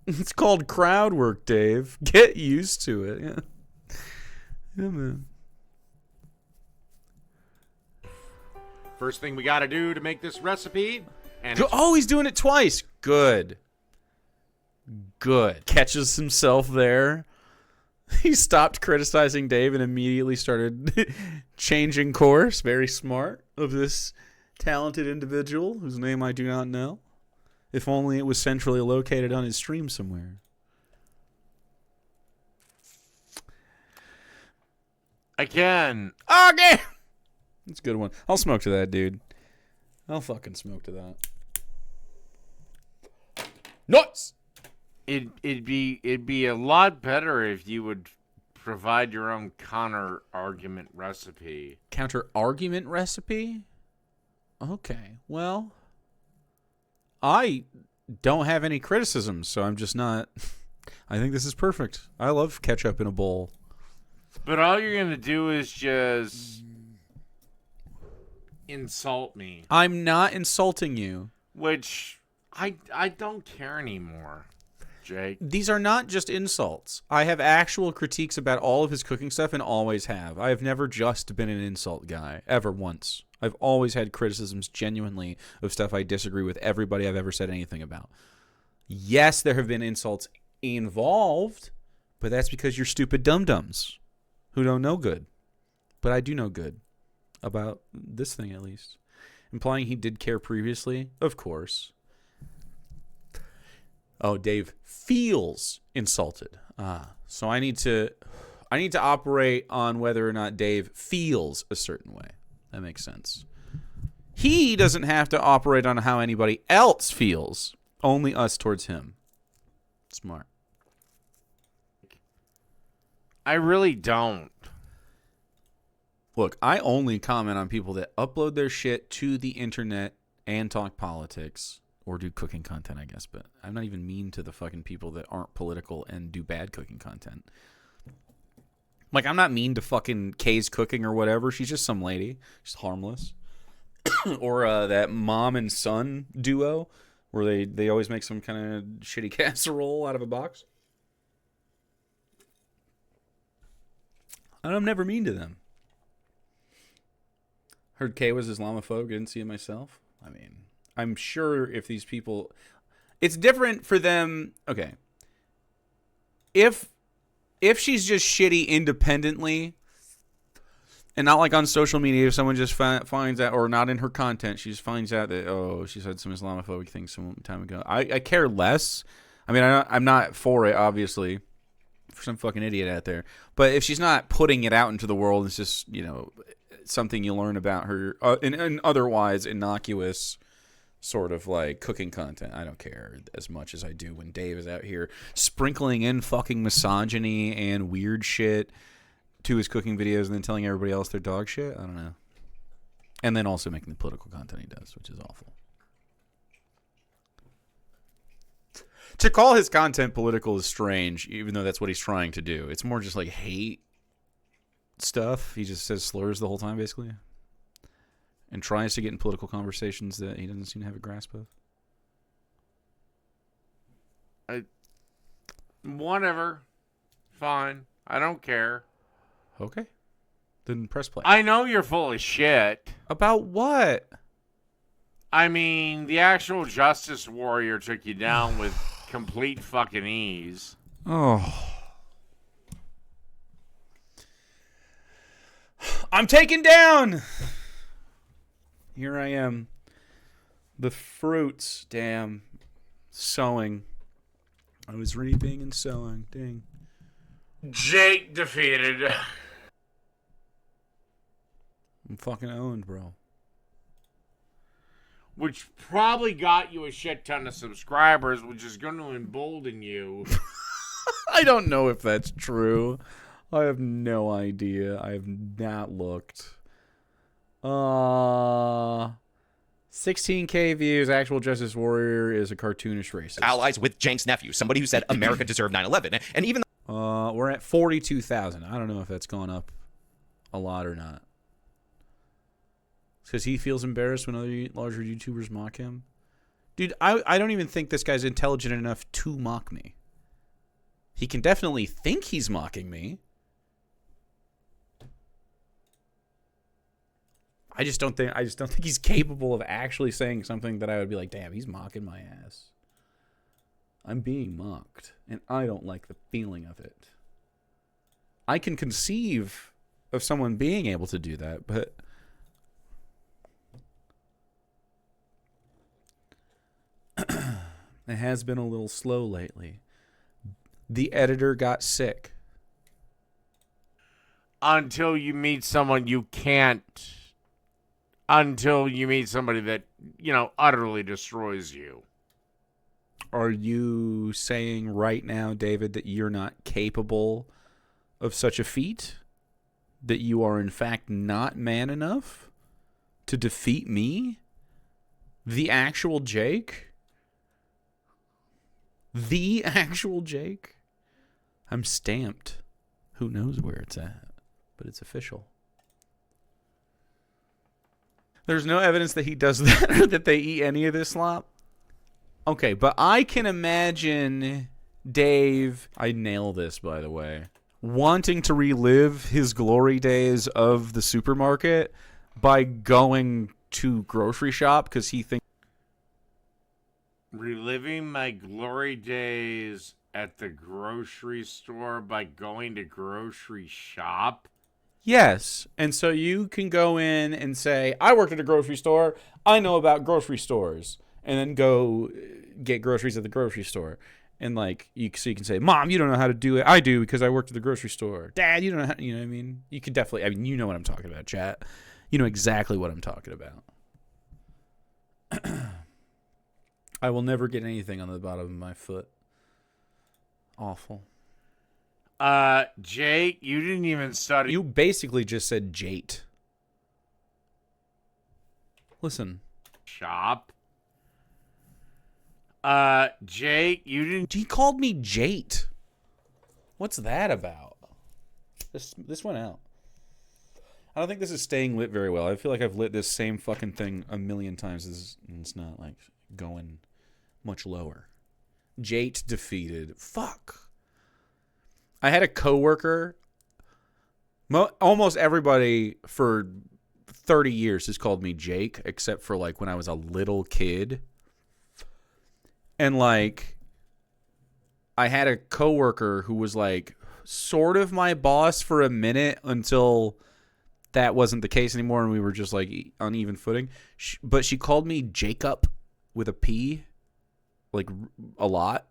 It's called crowd work, Dave. Get used to it. Yeah, yeah, man. First thing we got to do to make this recipe. And oh, he's doing it twice. Good. Good. Catches himself there. He stopped criticizing Dave and immediately started changing course. Very smart of this talented individual whose name I do not know. If only it was centrally located on his stream somewhere. Again. Okay. That's a good one. I'll smoke to that, dude. I'll fucking smoke to that. Nuts! It'd be a lot better if you would provide your own counter argument recipe. Counter argument recipe? Okay. Well, I don't have any criticisms, so I'm just not. I think this is perfect. I love ketchup in a bowl. But all you're gonna do is just insult me. I'm not insulting you. Which I don't care anymore. Jake. These are not just insults. I have actual critiques about all of his cooking stuff and always have. I have never just been an insult guy, ever once. I've always had criticisms genuinely of stuff I disagree with everybody I've ever said anything about. Yes, there have been insults involved, but that's because you're stupid dum-dums who don't know good. But I do know good about this thing, at least. Implying he did care previously? Of course. Oh, Dave feels insulted. So I need to operate on whether or not Dave feels a certain way. That makes sense. He doesn't have to operate on how anybody else feels. Only us towards him. Smart. I really don't. Look, I only comment on people that upload their shit to the internet and talk politics. Or do cooking content, I guess. But I'm not even mean to the fucking people that aren't political and do bad cooking content. Like, I'm not mean to fucking Kay's Cooking or whatever. She's just some lady. She's harmless. Or that mom and son duo where they always make some kind of shitty casserole out of a box. And I'm never mean to them. Heard Kay was Islamophobe. Didn't see it myself. I mean, I'm sure if these people... It's different for them... Okay. If she's just shitty independently... And not like on social media, if someone just finds out, or not in her content, she just finds out that, oh, she said some Islamophobic things some time ago. I care less. I mean, I'm not for it, obviously, for some fucking idiot out there. But if she's not putting it out into the world, it's just, you know, something you learn about her in otherwise innocuous sort of like cooking content. I don't care as much as I do when Dave is out here sprinkling in fucking misogyny and weird shit to his cooking videos and then telling everybody else they're dog shit. I don't know. And then also making the political content he does, which is awful. To call his content political is strange, even though that's what he's trying to do. It's more just like hate stuff. He just says slurs the whole time, basically. And tries to get in political conversations that he doesn't seem to have a grasp of. Whatever. Fine. I don't care. Okay. Then press play. I know you're full of shit. About what? I mean, the actual Justice Warrior took you down with complete fucking ease. Oh. I'm taken down! Here I am. The fruits, damn. Sowing. I was reaping and sowing. Dang. Jake defeated. I'm fucking owned, bro. Which probably got you a shit ton of subscribers, which is going to embolden you. I don't know if that's true. I have no idea. I have not looked. 16K views. Actual Justice Warrior is a cartoonish racist. Allies with Jank's nephew, somebody who said America deserved 9/11, and even we're at 42,000. I don't know if that's gone up a lot or not. Because he feels embarrassed when other larger YouTubers mock him. Dude, I don't even think this guy's intelligent enough to mock me. He can definitely think he's mocking me. I just don't think he's capable of actually saying something that I would be like, damn, he's mocking my ass. I'm being mocked, and I don't like the feeling of it. I can conceive of someone being able to do that, but it has been a little slow lately. The editor got sick. Until you meet someone you can't. Until you meet somebody that, you know, utterly destroys you. Are you saying right now, David, that you're not capable of such a feat? That you are, in fact, not man enough to defeat me? The actual Jake? The actual Jake? I'm stamped. Who knows where it's at? But it's official. There's no evidence that he does that or that they eat any of this slop. Okay, but I can imagine Dave, I nail this, by the way, wanting to relive his glory days of the supermarket by going to grocery shop because he thinks... Reliving my glory days at the grocery store by going to grocery shop? Yes, and so you can go in and say, I worked at a grocery store, I know about grocery stores, and then go get groceries at the grocery store. And like, so you can say, Mom, you don't know how to do it. I do because I worked at the grocery store. Dad, you don't know how, you know what I mean? You could definitely, I mean, you know what I'm talking about, chat. You know exactly what I'm talking about. I will never get anything on the bottom of my foot. Awful. Jake, you didn't even study. You basically just said Jate. Listen. Shop. Jake, you didn't. He called me Jate. What's that about? This went out. I don't think this is staying lit very well. I feel like I've lit this same fucking thing a million times. And it's not like going much lower. Jate defeated. Fuck. I had a coworker. Almost everybody for 30 years has called me Jake, except for like when I was a little kid. And like, I had a coworker who was like sort of my boss for a minute until that wasn't the case anymore, and we were just like on even footing. But she called me Jacob with a P, like a lot.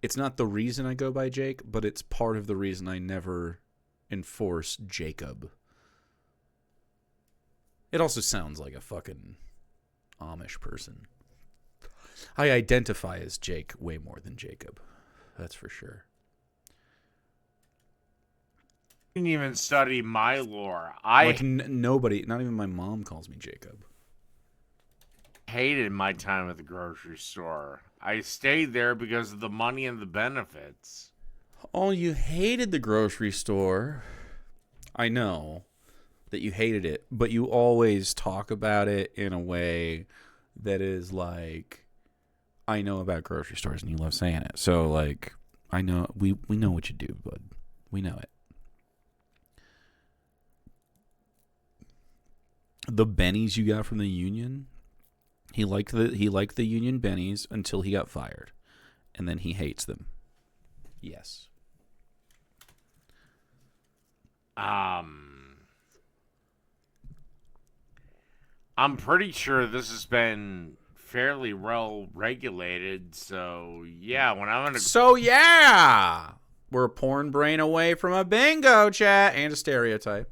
It's not the reason I go by Jake, but it's part of the reason I never enforce Jacob. It also sounds like a fucking Amish person. I identify as Jake way more than Jacob. That's for sure. You didn't even study my lore. Nobody, not even my mom calls me Jacob. Hated my time at the grocery store. I stayed there because of the money and the benefits. Oh, you hated the grocery store. I know that you hated it, but you always talk about it in a way that is like, I know about grocery stores and you love saying it. So like, I know, we know what you do, bud. We know it. The bennies you got from the union, he liked the union bennies until he got fired, and then he hates them. Yes. I'm pretty sure this has been fairly well regulated, so yeah, when I'm gonna... So yeah! We're a porn brain away from a bingo chat and a stereotype.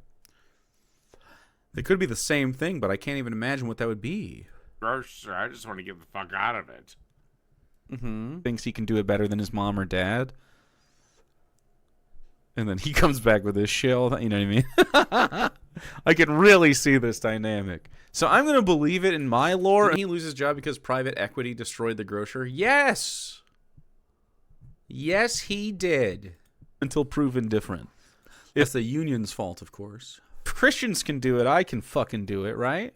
They could be the same thing, but I can't even imagine what that would be. Gross, I just want to get the fuck out of it. Mm-hmm. Thinks he can do it better than his mom or dad. And then he comes back with his shill, you know what I mean? I can really see this dynamic. So I'm going to believe it in my lore. Did he lose his job because private equity destroyed the grocer? Yes! Yes, he did. Until proven different. It's the union's fault, of course. If Christians can do it, I can fucking do it, right?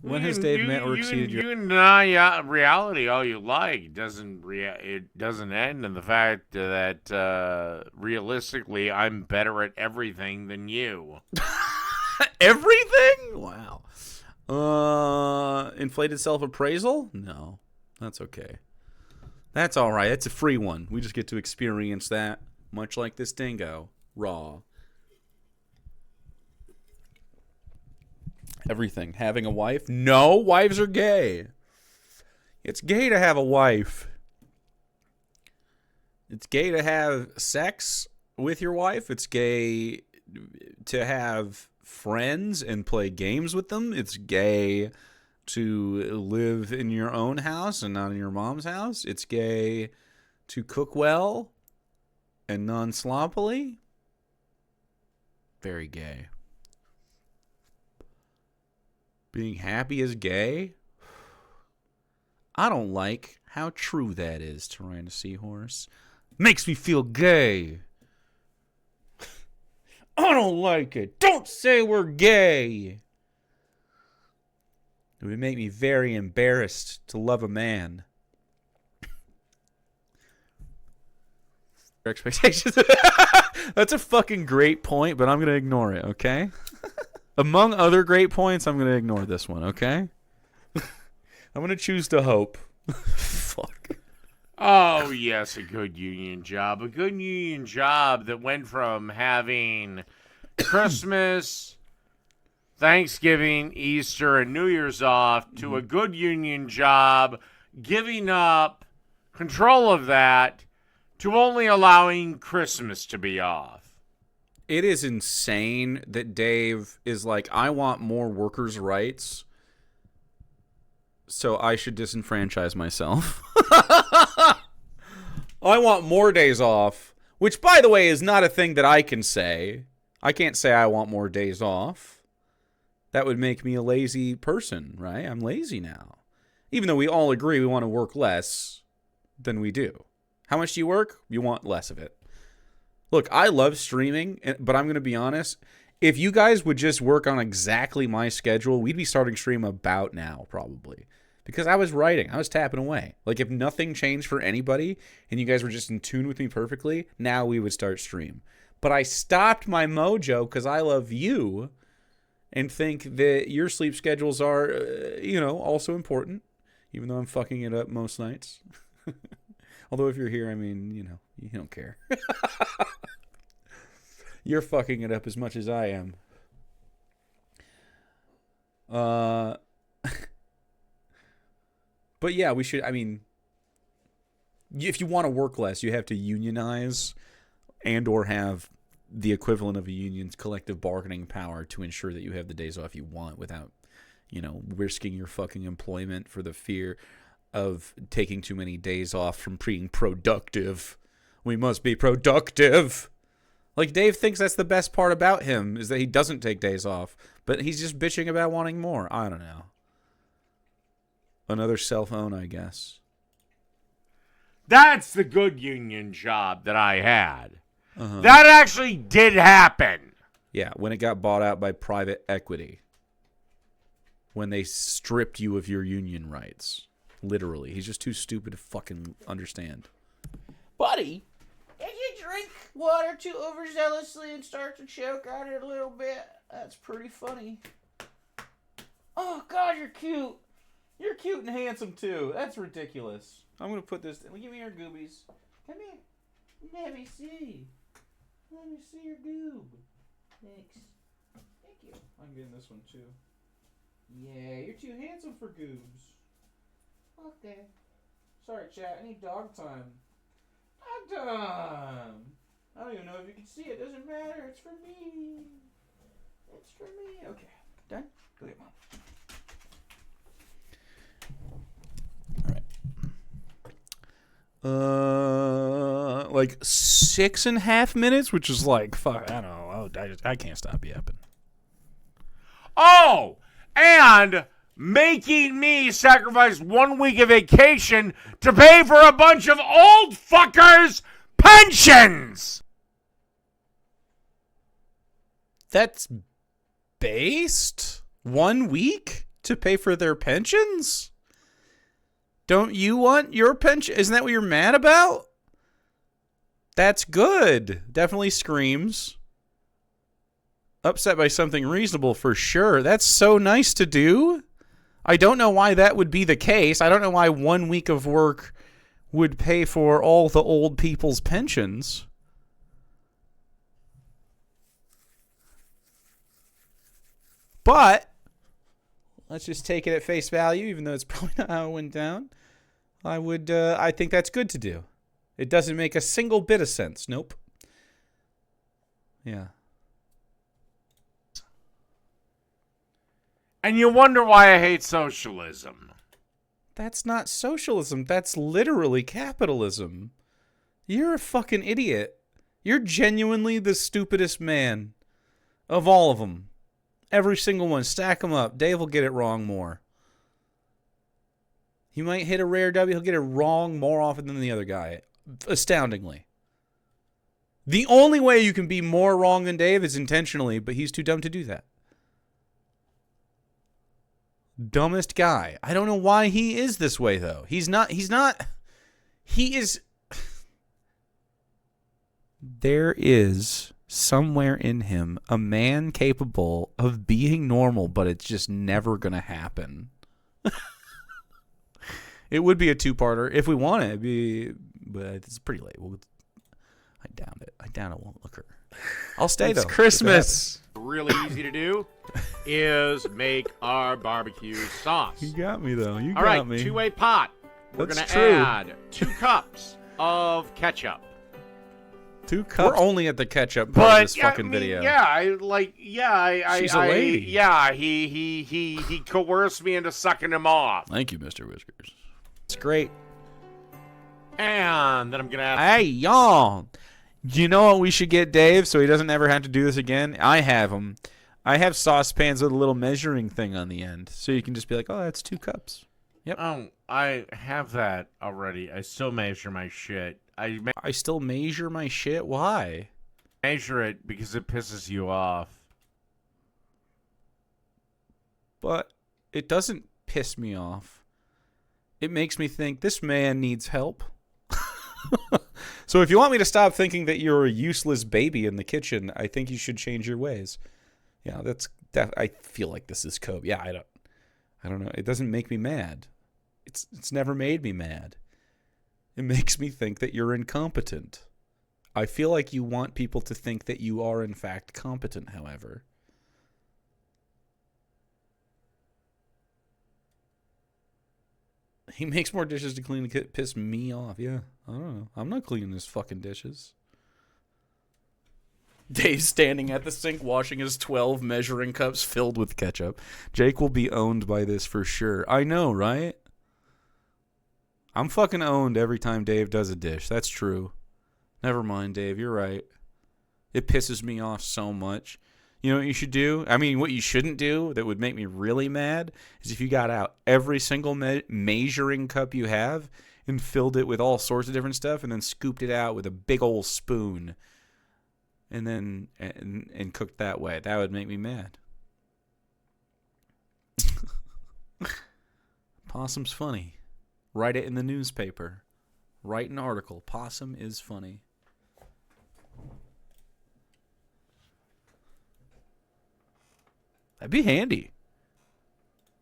When has Dave met or exceeded your... You can deny reality all you like. It doesn't end in the fact that realistically, I'm better at everything than you. Everything? Wow. Inflated self-appraisal? No. That's okay. That's all right. It's a free one. We just get to experience that, much like this dingo, raw. Everything. Having a wife? No, wives are gay. It's gay to have a wife. It's gay to have sex with your wife. It's gay to have friends and play games with them. It's gay to live in your own house and not in your mom's house. It's gay to cook well and non-sloppily. Very gay. Being happy is gay? I don't like how true that is, Tyrannosaurus Seahorse. Makes me feel gay. I don't like it. Don't say we're gay. It would make me very embarrassed to love a man. Your expectations. That's a fucking great point, but I'm going to ignore it, okay? Among other great points, I'm going to ignore this one, okay? I'm going to choose to hope. Fuck. Oh, yes, a good union job. A good union job that went from having Christmas, Thanksgiving, Easter, and New Year's off to a good union job giving up control of that to only allowing Christmas to be off. It is insane that Dave is like, I want more workers' rights, so I should disenfranchise myself. I want more days off, which, by the way, is not a thing that I can say. I can't say I want more days off. That would make me a lazy person, right? I'm lazy now. Even though we all agree we want to work less than we do. How much do you work? You want less of it. Look, I love streaming, but I'm going to be honest. If you guys would just work on exactly my schedule, we'd be starting stream about now, probably. because I was writing. I was tapping away. Like, if nothing changed for anybody and you guys were just in tune with me perfectly, now we would start stream. But I stopped my mojo because I love you and think that your sleep schedules are, also important, even though I'm fucking it up most nights. Although if you're here, I mean, you don't care. You're fucking it up as much as I am. But yeah, we should, if you want to work less, you have to unionize and or have the equivalent of a union's collective bargaining power to ensure that you have the days off you want without, risking your fucking employment for the fear of taking too many days off from being productive. We must be productive. Like, Dave thinks that's the best part about him, is that he doesn't take days off, but he's just bitching about wanting more. I don't know. Another cell phone, I guess. That's the good union job that I had. That actually did happen. Yeah, when it got bought out by private equity. When they stripped you of your union rights. Literally. He's just too stupid to fucking understand. Buddy, did you drink water too overzealously and start to choke on it a little bit? That's pretty funny. Oh, God, you're cute. You're cute and handsome, too. That's ridiculous. I'm going to put this... Give me your goobies. Come here. Let me see. Let me see your goob. Thanks. Thank you. I'm getting this one, too. Yeah, you're too handsome for goobs. Okay. Sorry, chat. I need dog time. Dog time! I don't even know if you can see it. Doesn't matter. It's for me. It's for me. Okay. Done? Go get mom. Like 6.5 minutes, which is like, fuck, I don't know. I can't stop yapping. Oh, and making me sacrifice 1 week of vacation to pay for a bunch of old fuckers' pensions. That's based 1 week to pay for their pensions? Don't you want your pension? Isn't that what you're mad about? That's good. Definitely screams. Upset by something reasonable for sure. That's so nice to do. I don't know why that would be the case. I don't know why 1 week of work would pay for all the old people's pensions. But let's just take it at face value, even though it's probably not how it went down. I think that's good to do. It doesn't make a single bit of sense. Nope. Yeah. And you wonder why I hate socialism. That's not socialism. That's literally capitalism. You're a fucking idiot. You're genuinely the stupidest man of all of them. Every single one. Stack them up. Dave will get it wrong more. He might hit a rare W. He'll get it wrong more often than the other guy. Astoundingly. The only way you can be more wrong than Dave is intentionally, but he's too dumb to do that. Dumbest guy. I don't know why he is this way, though. He is... There is somewhere in him a man capable of being normal, but it's just never going to happen. It would be a two-parter. If we want it, but it's pretty late. I doubt it. I doubt it won't occur. I'll stay, though. It's Christmas. Really easy to do is make our barbecue sauce. You got me, though. You All got right, me. two-way pot. We're going That's to true. add 2 cups of ketchup. 2 cups. We're only at the ketchup part of this fucking video. She's a lady. Yeah, he coerced me into sucking him off. Thank you, Mr. Whiskers. It's great. And then I'm going to add... Hey, y'all. Do you know what we should get Dave so he doesn't ever have to do this again? I have him. I have saucepans with a little measuring thing on the end. So you can just be like, oh, that's 2 cups. Yep. Oh, I have that already. I still measure my shit. I still measure my shit? Why? Measure it because it pisses you off. But it doesn't piss me off. It makes me think this man needs help. So if you want me to stop thinking that you're a useless baby in the kitchen, I think you should change your ways. Yeah, I feel like this is Kobe. Yeah, I don't know. It doesn't make me mad. It's never made me mad. It makes me think that you're incompetent. I feel like you want people to think that you are in fact competent, however. He makes more dishes to clean to piss me off. Yeah, I don't know. I'm not cleaning his fucking dishes. Dave's standing at the sink washing his 12 measuring cups filled with ketchup. Jake will be owned by this for sure. I know, right? I'm fucking owned every time Dave does a dish. That's true. Never mind, Dave. You're right. It pisses me off so much. You know what you should do? I mean, what you shouldn't do that would make me really mad is if you got out every single measuring cup you have and filled it with all sorts of different stuff and then scooped it out with a big old spoon and then and cooked that way. That would make me mad. Possum's funny. Write it in the newspaper. Write an article. Possum is funny. That'd be handy.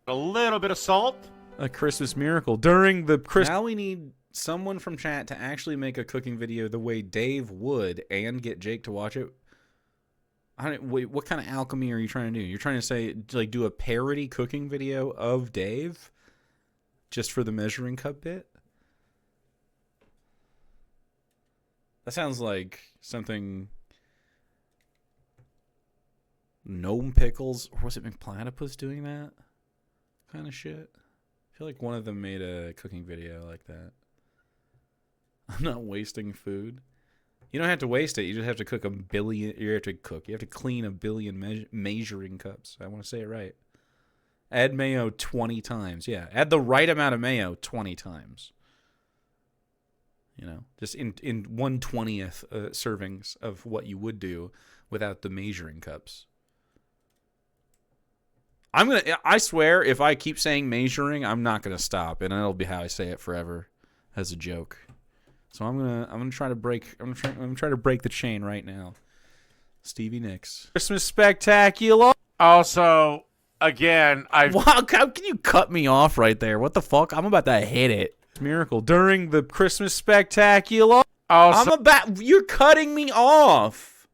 A little bit of salt. A Christmas miracle. During the Christmas... Now we need someone from chat to actually make a cooking video the way Dave would and get Jake to watch it. Wait, what kind of alchemy are you trying to do? You're trying to say, like, do a parody cooking video of Dave just for the measuring cup bit? That sounds like something... Gnome Pickles, or was it McPlatypus doing that kind of shit? I feel like one of them made a cooking video like that. I'm not wasting food. You don't have to waste it. You just have to cook a billion. You have to clean a billion measuring cups. I want to say it right. Add mayo 20 times. Yeah, add the right amount of mayo 20 times. You know, just in 1/20th servings of what you would do without the measuring cups. I swear, if I keep saying measuring, I'm not gonna stop, and it'll be how I say it forever, as a joke. So I'm gonna try to break the chain right now. Stevie Nicks. Christmas Spectacular. Also, again, Wow, how can you cut me off right there? What the fuck? I'm about to hit it. Miracle during the Christmas Spectacular. Also, You're cutting me off.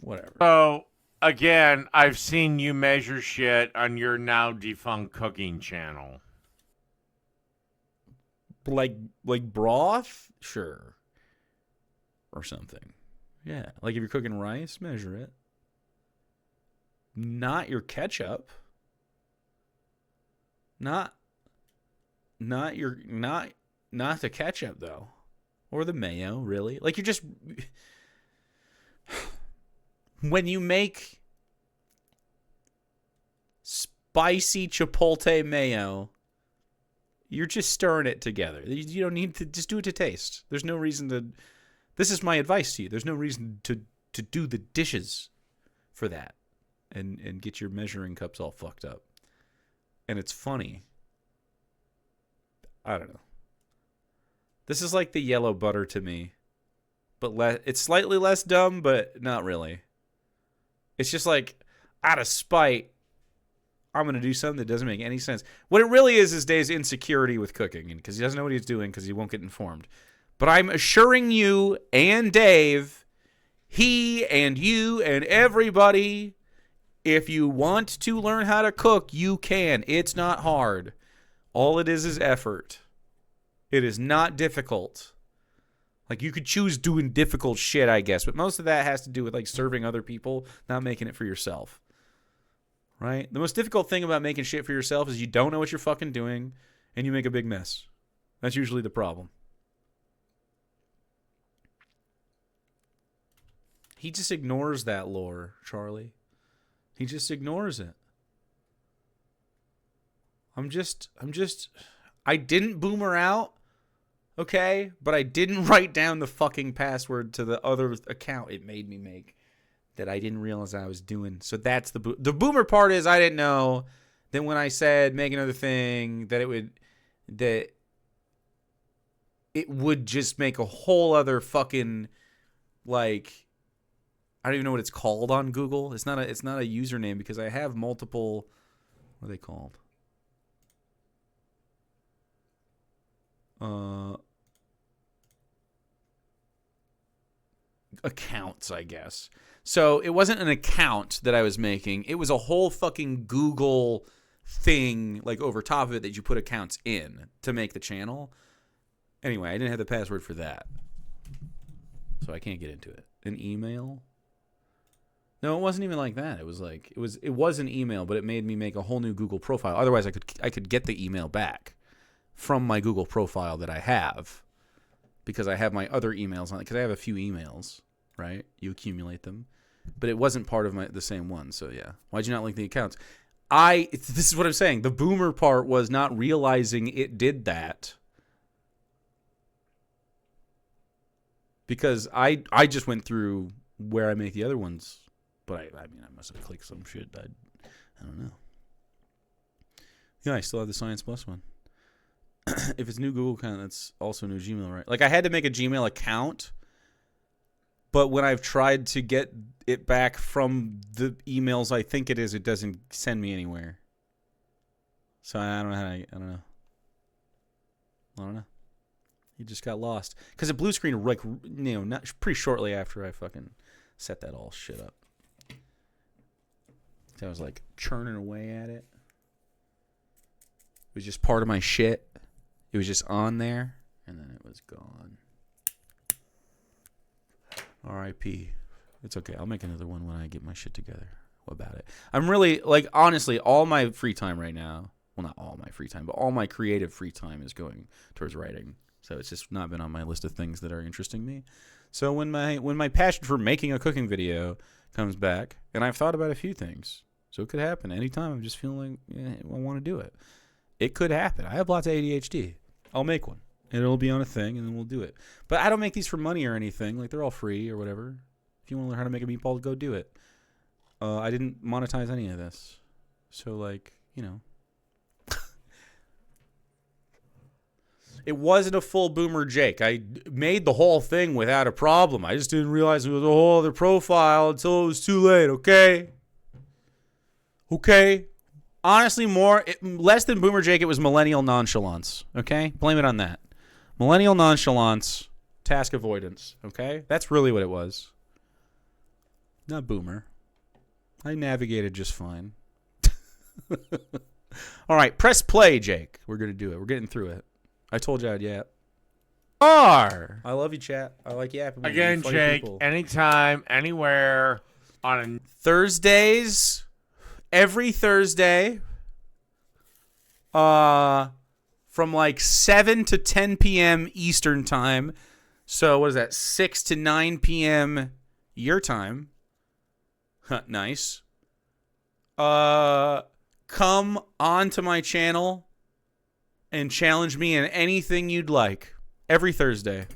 Whatever. So, again, I've seen you measure shit on your now defunct cooking channel. Like broth? Sure. Or something. Yeah. Like if you're cooking rice, measure it. Not your ketchup. Not the ketchup though. Or the mayo, really. Like you're just when you make spicy chipotle mayo, you're just stirring it together. You don't need to just do it to taste. There's no reason to. This is my advice to you. There's no reason to do the dishes for that and get your measuring cups all fucked up. And it's funny. I don't know. This is like the yellow butter to me, but it's slightly less dumb, but not really. It's just like out of spite, I'm going to do something that doesn't make any sense. What it really is Dave's insecurity with cooking, because he doesn't know what he's doing because he won't get informed. But I'm assuring you and Dave, he and you and everybody, if you want to learn how to cook, you can. It's not hard. All it is effort. It is not difficult. Like, you could choose doing difficult shit, I guess, but most of that has to do with, like, serving other people, not making it for yourself. Right? The most difficult thing about making shit for yourself is you don't know what you're fucking doing, and you make a big mess. That's usually the problem. He just ignores that lore, Charlie. He just ignores it. I didn't boomer out, okay? But I didn't write down the fucking password to the other account it made me make that I didn't realize I was doing. So that's the boomer part is I didn't know Then when I said make another thing, that it would just make a whole other fucking, like, I don't even know what it's called on Google. It's not a username because I have multiple, what are they called? Accounts, I guess. So it wasn't an account that I was making. It was a whole fucking Google thing, like, over top of it that you put accounts in to make the channel. Anyway, I didn't have the password for that, so I can't get into it. An email? No, it wasn't even like that. It was like it was an email, but it made me make a whole new Google profile. Otherwise, I could get the email back from my Google profile that I have, because I have my other emails on it. Because I have a few emails, right? You accumulate them, but it wasn't part of the same one. So yeah, why'd you not link the accounts? This is what I'm saying. The boomer part was not realizing it did that. Because I just went through where I make the other ones, but I mean, I must have clicked some shit. I don't know. Yeah, I still have the Science Plus one. If it's new Google account, that's also new Gmail, right? Like, I had to make a Gmail account, but when I've tried to get it back from the emails I think it is, it doesn't send me anywhere. So I don't know I don't know. He just got lost because it blue screen, like, not pretty shortly after I fucking set that all shit up. So I was like churning away at it. It was just part of my shit. It was just on there, and then it was gone. R.I.P. It's okay. I'll make another one when I get my shit together. What about it? I'm really, like, honestly, all my free time right now. Well, not all my free time, but all my creative free time is going towards writing. So it's just not been on my list of things that are interesting me. So when my passion for making a cooking video comes back, and I've thought about a few things, so it could happen anytime. I'm just feeling like, I want to do it. It could happen. I have lots of ADHD. I'll make one, and it'll be on a thing, and then we'll do it. But I don't make these for money or anything. Like, they're all free or whatever. If you want to learn how to make a meatball, go do it. I didn't monetize any of this, so, like, It wasn't a full boomer Jake. I made the whole thing without a problem. I just didn't realize it was a whole other profile until it was too late, okay? Okay? Honestly, less than boomer Jake, it was millennial nonchalance, okay? Blame it on that. Millennial nonchalance, task avoidance, okay? That's really what it was. Not boomer. I navigated just fine. All right, press play, Jake. We're going to do it. We're getting through it. I told you I'd yap. I love you, chat. I like yapping. Again, Jake, people. Anytime, anywhere, on Thursdays, every Thursday, from like 7 to 10 p.m. Eastern time. So what is that? 6 to 9 p.m. your time. Nice. Come onto my channel and challenge me in anything you'd like. Every Thursday.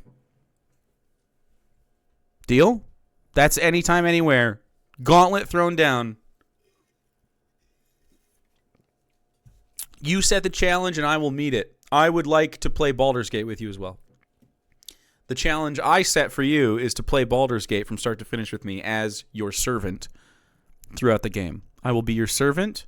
Deal? That's anytime, anywhere. Gauntlet thrown down. You set the challenge and I will meet it. I would like to play Baldur's Gate with you as well. The challenge I set for you is to play Baldur's Gate from start to finish with me as your servant throughout the game. I will be your servant,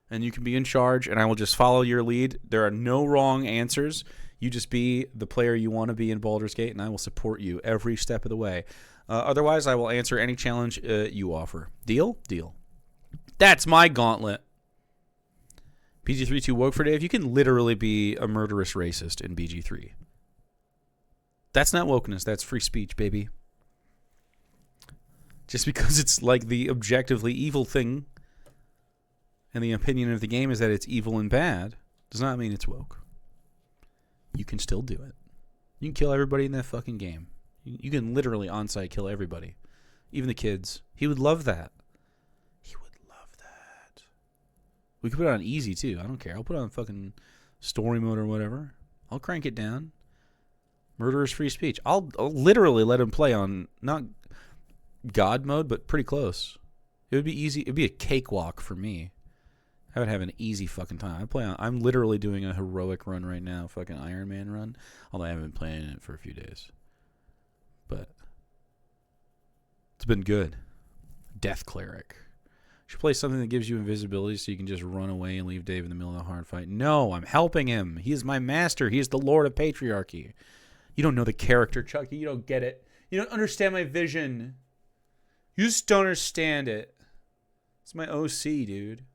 and you can be in charge, and I will just follow your lead. There are no wrong answers. You just be the player you want to be in Baldur's Gate, and I will support you every step of the way. Otherwise, I will answer any challenge you offer. Deal? Deal. That's my gauntlet. BG32 woke for Dave. You can literally be a murderous racist in BG3. That's not wokeness. That's free speech, baby. Just because it's like the objectively evil thing and the opinion of the game is that it's evil and bad does not mean it's woke. You can still do it. You can kill everybody in that fucking game. You can literally on-site kill everybody. Even the kids. He would love that. He would love that. We could put it on easy, too. I don't care. I'll put it on fucking story mode or whatever. I'll crank it down. Murderous free speech. I'll literally let him play on, not God mode, but pretty close. It would be easy. It would be a cakewalk for me. I would have an easy fucking time. I'm literally doing a heroic run right now, fucking Iron Man run. Although I haven't been playing it for a few days. But it's been good. Death Cleric. Should play something that gives you invisibility so you can just run away and leave Dave in the middle of a hard fight. No, I'm helping him. He is my master. He is the Lord of Patriarchy. You don't know the character, Chucky. You don't get it. You don't understand my vision. You just don't understand it. It's my OC, dude.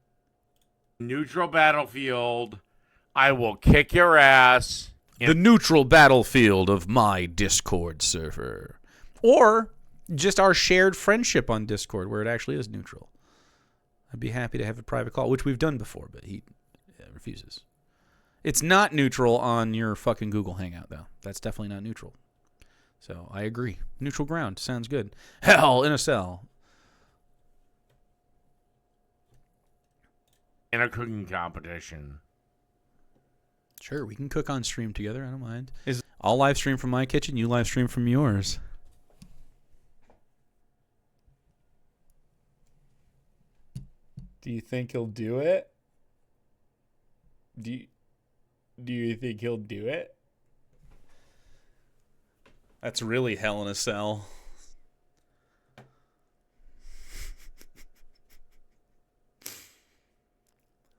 Neutral battlefield. I will kick your ass. The neutral battlefield of my Discord server. Or just our shared friendship on Discord where it actually is neutral. I'd be happy to have a private call, which we've done before, but he refuses. It's not neutral on your fucking Google Hangout, though. That's definitely not neutral. So I agree. Neutral ground sounds good. Hell in a cell. In a cooking competition. Sure, we can cook on stream together. I don't mind. I'll live stream from my kitchen. You live stream from yours. Do you think he'll do it? Do you think he'll do it? That's really hell in a cell.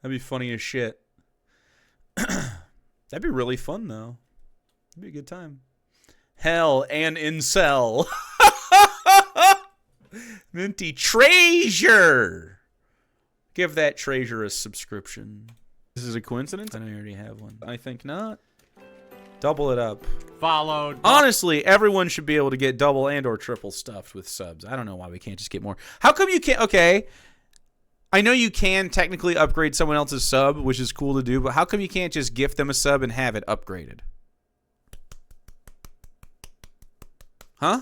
That'd be funny as shit. That'd be really fun, though. It'd be a good time. Hell and incel. Minty treasure. Give that treasure a subscription. This is a coincidence? I know you already have one. I think not. Double it up. Followed. Honestly, everyone should be able to get double and or triple stuffed with subs. I don't know why we can't just get more. How come you can't? Okay. I know you can technically upgrade someone else's sub, which is cool to do, but how come you can't just gift them a sub and have it upgraded? Huh?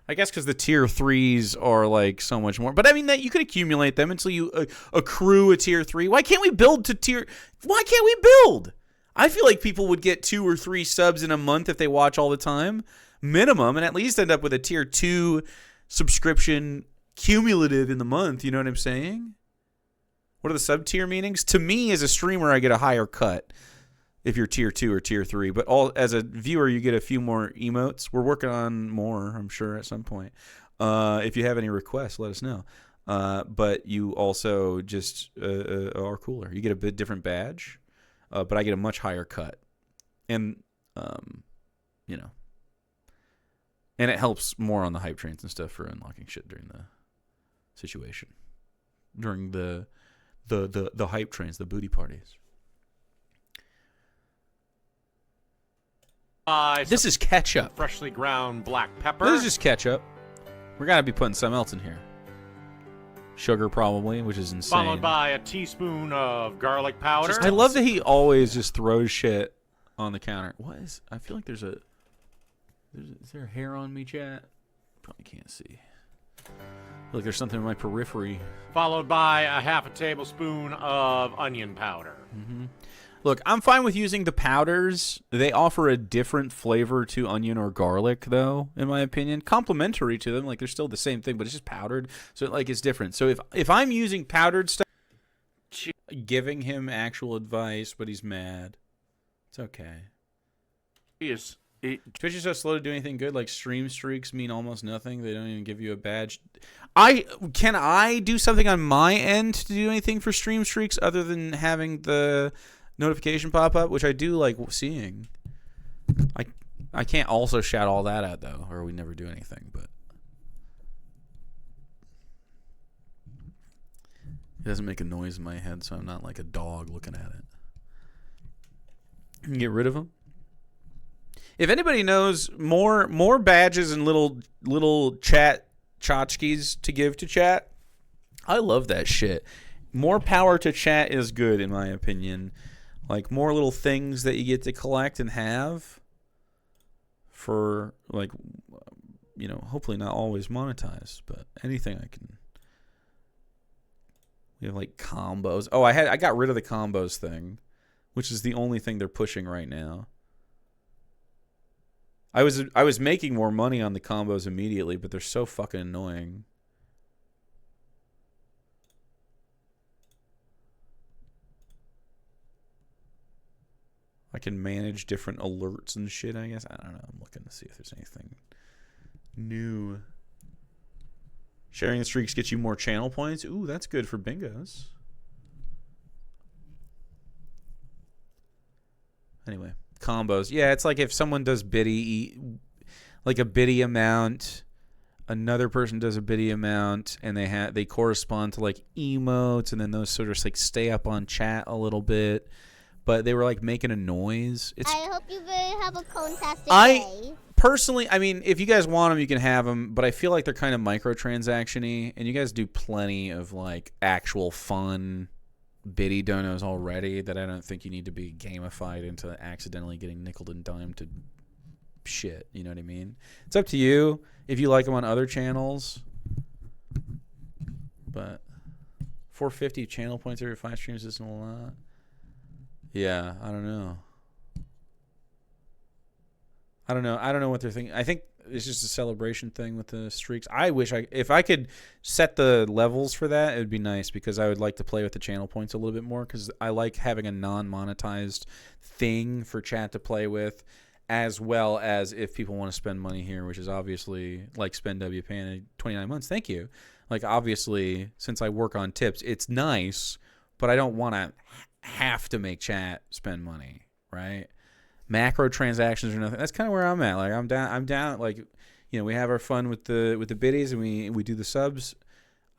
I guess because the tier 3s are like so much more. But I mean, that you could accumulate them until you accrue a tier 3. Why can't we build to tier... Why can't we build? I feel like people would get 2 or 3 subs in a month if they watch all the time. Minimum. And at least end up with a tier 2 subscription cumulative in the month. You know what I'm saying? What are the sub-tier meanings? To me, as a streamer, I get a higher cut if you're tier 2 or tier 3. But as a viewer, you get a few more emotes. We're working on more, I'm sure, at some point. If you have any requests, let us know. But you also just are cooler. You get a bit different badge, but I get a much higher cut. And, you know. And it helps more on the hype trains and stuff for unlocking shit during the situation. During the hype trains, the booty parties. This is ketchup. Freshly ground black pepper. This is just ketchup. We're gotta be putting something else in here. Sugar probably, which is insane. Followed by a teaspoon of garlic powder. I love that he always just throws shit on the counter. What is? I feel like is there a hair on me, chat? Probably can't see. I feel like there's something in my periphery. Followed by a half a tablespoon of onion powder. Mm-hmm. Look, I'm fine with using the powders. They offer a different flavor to onion or garlic, though, in my opinion. Complementary to them. Like, they're still the same thing, but it's just powdered. So, like, it's different. So, if I'm using powdered stuff, giving him actual advice, but he's mad, it's okay. Twitch is so slow to do anything good. Like, stream streaks mean almost nothing. They don't even give you a badge. Can I do something on my end to do anything for stream streaks other than having the notification pop up, which I do like seeing? I can't also shout all that out, though, or we never do anything. But it doesn't make a noise in my head, so I'm not like a dog looking at it. You can get rid of them. If anybody knows more badges and little chat tchotchkes to give to chat, I love that shit. More power to chat is good, in my opinion. Like, more little things that you get to collect and have for, like, you know, hopefully not always monetized, but anything I can. We have, like, combos. Oh, I got rid of the combos thing, which is the only thing they're pushing right now. I was making more money on the combos immediately, but they're so fucking annoying. I can manage different alerts and shit, I guess. I don't know. I'm looking to see if there's anything new. Sharing the streaks gets you more channel points. Ooh, that's good for bingos. Anyway, combos. Yeah, it's like if someone does biddy, like a biddy amount, another person does a biddy amount, and they correspond to like emotes, and then those sort of like stay up on chat a little bit. But they were like making a noise. I hope you have a fantastic day. Personally, I mean, if you guys want them, you can have them. But I feel like they're kind of microtransaction-y, and you guys do plenty of like actual fun biddy donos already that I don't think you need to be gamified into accidentally getting nickeled and dimed to shit. You know what I mean? It's up to you if you like them on other channels. But 450 channel points every 5 streams isn't a lot. Yeah, I don't know. I don't know what they're thinking. I think it's just a celebration thing with the streaks. I wish if I could set the levels for that, it would be nice because I would like to play with the channel points a little bit more because I like having a non-monetized thing for chat to play with, as well as if people want to spend money here, which is obviously like spend WPN 29 months. Thank you. Like obviously, since I work on tips, it's nice, but I don't want to have to make chat spend money, right? Macro transactions or nothing. That's kind of where I'm at. Like I'm down. Like, you know, we have our fun with the biddies and we do the subs.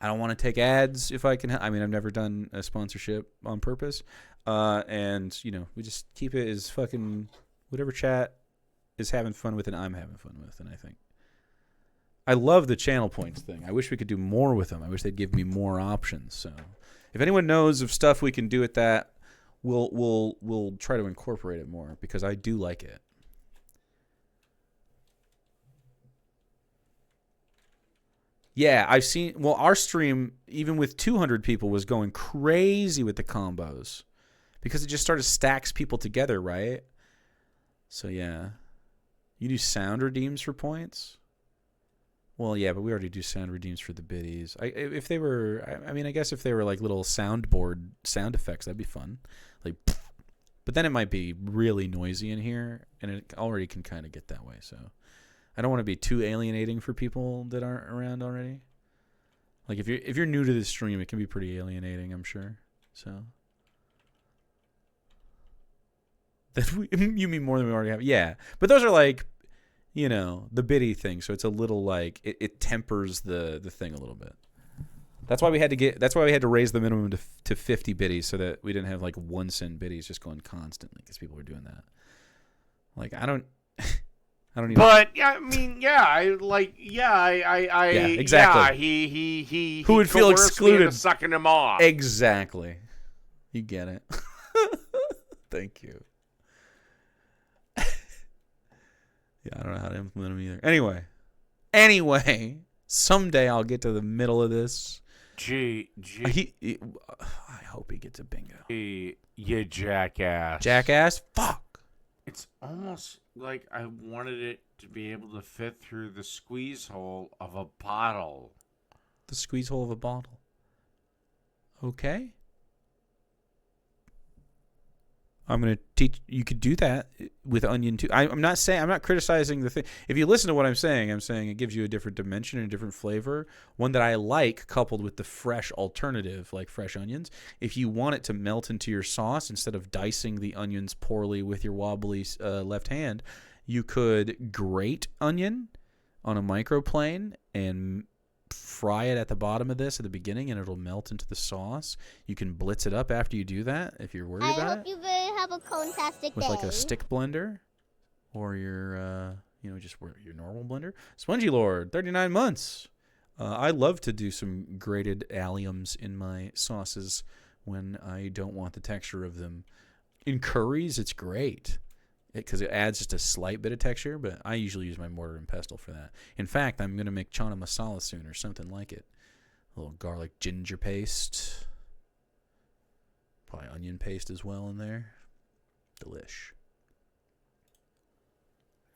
I don't want to take ads if I can. I mean, I've never done a sponsorship on purpose. And you know, we just keep it as fucking whatever chat is having fun with and I'm having fun with. And I think I love the channel points thing. I wish we could do more with them. I wish they'd give me more options. So if anyone knows of stuff we can do with that, we'll try to incorporate it more because I do like it. Yeah, I've seen. Well, our stream, even with 200 people, was going crazy with the combos because it just started stacks people together, right? So yeah, you do sound redeems for points. Well, yeah, but we already do sound redeems for the biddies. If they were, I mean, I guess if they were like little soundboard sound effects, that'd be fun. Like, but then it might be really noisy in here, and it already can kind of get that way. So, I don't want to be too alienating for people that aren't around already. Like if you're new to this stream, it can be pretty alienating, I'm sure. So, you mean more than we already have? Yeah, but those are like, you know, the biddy thing, so it's a little like it tempers the thing a little bit. That's why we had to raise the minimum to 50 biddies so that we didn't have like 1 cent biddies just going constantly because people were doing that. Like I don't even. But yeah, I mean, yeah, exactly. Yeah, he who would feel coerced me into excluded? sucking him off. Exactly. You get it. Thank you. Yeah, I don't know how to implement them either. Anyway, someday I'll get to the middle of this. I hope he gets a bingo. You jackass. Jackass? Fuck. It's almost like I wanted it to be able to fit through the squeeze hole of a bottle. The squeeze hole of a bottle. Okay. I'm going to teach. You could do that with Onion too. I'm not criticizing the thing. If you listen to what I'm saying it gives you a different dimension and a different flavor. One that I like, coupled with the fresh alternative, like fresh onions. If you want it to melt into your sauce instead of dicing the onions poorly with your wobbly left hand, you could grate onion on a microplane and fry it at the bottom of this at the beginning, and it'll melt into the sauce. You can blitz it up after you do that if you're worried about it. I hope you have a fantastic day. With like a stick blender or your, just your normal blender. Spongy Lord, 39 months. I love to do some grated alliums in my sauces when I don't want the texture of them. In curries, it's great because it adds just a slight bit of texture, but I usually use my mortar and pestle for that. In fact, I'm going to make chana masala soon or something like it. A little garlic ginger paste. Probably onion paste as well in there. Delish.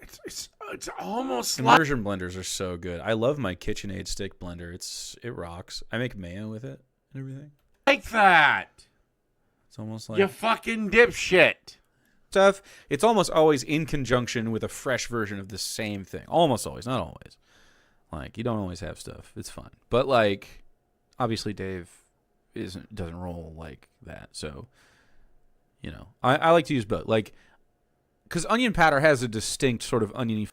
It's almost like immersion blenders are so good. I love my KitchenAid stick blender. It rocks. I make mayo with it and everything. that. It's almost like You fucking dipshit. stuff, it's almost always in conjunction with a fresh version of the same thing. Almost always, not always. Like, you don't always have stuff. It's fun. But, like, obviously Dave doesn't roll like that. So, you know, I like to use both. Like, because onion powder has a distinct sort of oniony.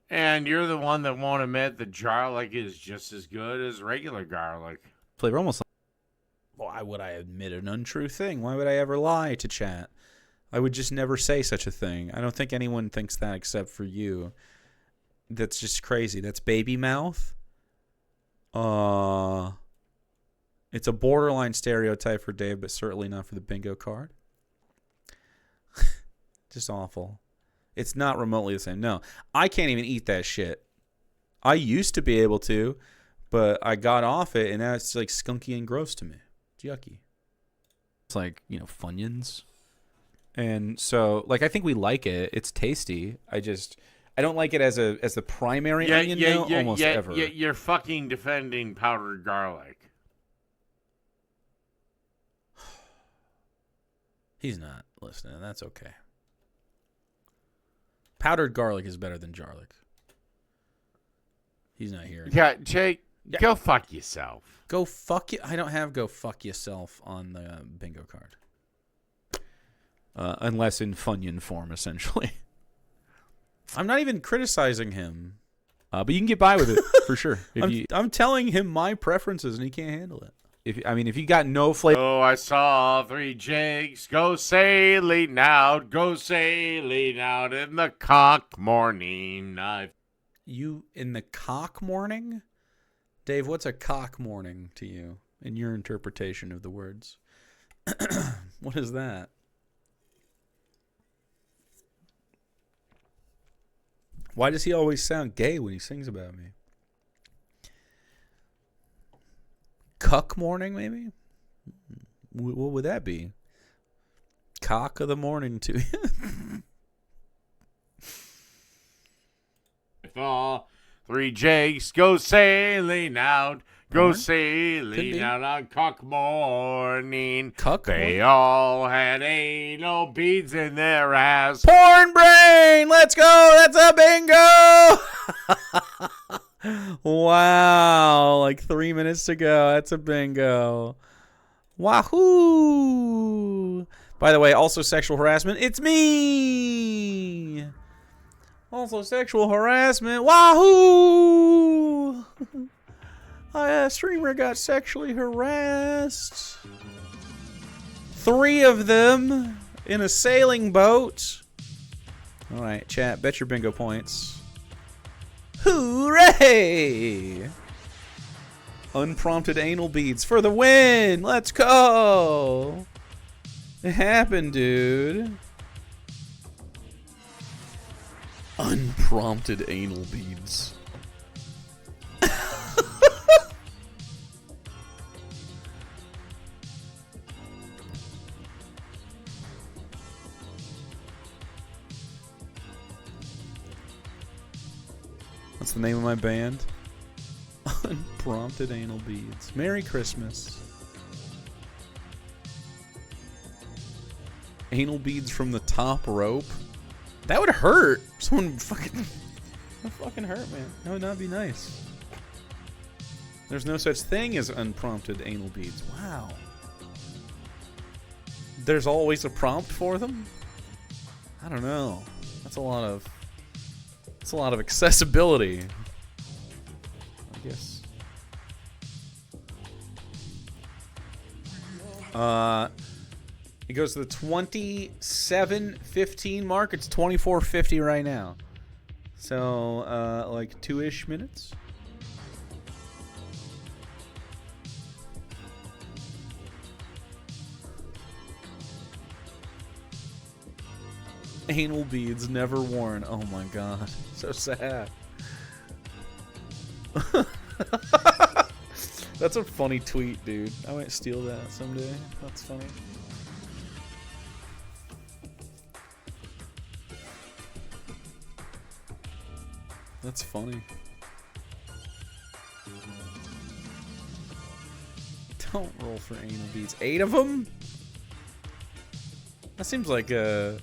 And you're the one that won't admit that garlic is just as good as regular garlic. Flavor almost like, why would I admit an untrue thing? Why would I ever lie to chat? I would just never say such a thing. I don't think anyone thinks that except for you. That's just crazy. That's baby mouth. It's a borderline stereotype for Dave, but certainly not for the bingo card. Just awful. It's not remotely the same. No, I can't even eat that shit. I used to be able to, but I got off it, and now it's like skunky and gross to me. It's yucky. It's like, you know, Funyuns. And so, like, I think we like it. It's tasty. I don't like it as the primary onion meal almost ever. You're fucking defending powdered garlic. He's not listening. That's okay. Powdered garlic is better than garlic. He's not hearing. Yeah, Jake, go fuck yourself. Go fuck you. I don't have go fuck yourself on the bingo card. Unless in Funyun form, essentially. I'm not even criticizing him. But you can get by with it, for sure. I'm telling him my preferences, and he can't handle it. If you got no flavor. Oh, I saw 3 Jakes go sailing out in the cock morning. You in the cock morning? Dave, what's a cock morning to you in your interpretation of the words? What is that? Why does he always sound gay when he sings about me? Cuck morning, maybe? What would that be? Cock of the morning to you. If all 3 Jakes go sailing out, on cock morning. Cuck They morning? all had anal beads in their ass. Porn brain! Let's go! That's a bingo! Wow. Like 3 minutes to go. That's a bingo. Wahoo! By the way, also sexual harassment. It's me! Also sexual harassment. Wahoo! A streamer got sexually harassed. 3 of them in a sailing boat. All right, chat. Bet your bingo points. Hooray! Unprompted anal beads for the win. Let's go. It happened, dude. Unprompted anal beads. What's the name of my band? Unprompted anal beads. Merry Christmas. Anal beads from the top rope? That would hurt. Someone fucking... That would fucking hurt, man. That would not be nice. There's no such thing as unprompted anal beads. Wow. There's always a prompt for them? I don't know. That's a lot of... It's a lot of accessibility. I guess. It goes to the 27:15 mark. It's 24:50 right now. So, like 2-ish minutes. Anal beads never worn. Oh my god. So sad. That's a funny tweet, dude. I might steal that someday. That's funny. That's funny. Don't roll for anal beads. 8 of them? That seems like a...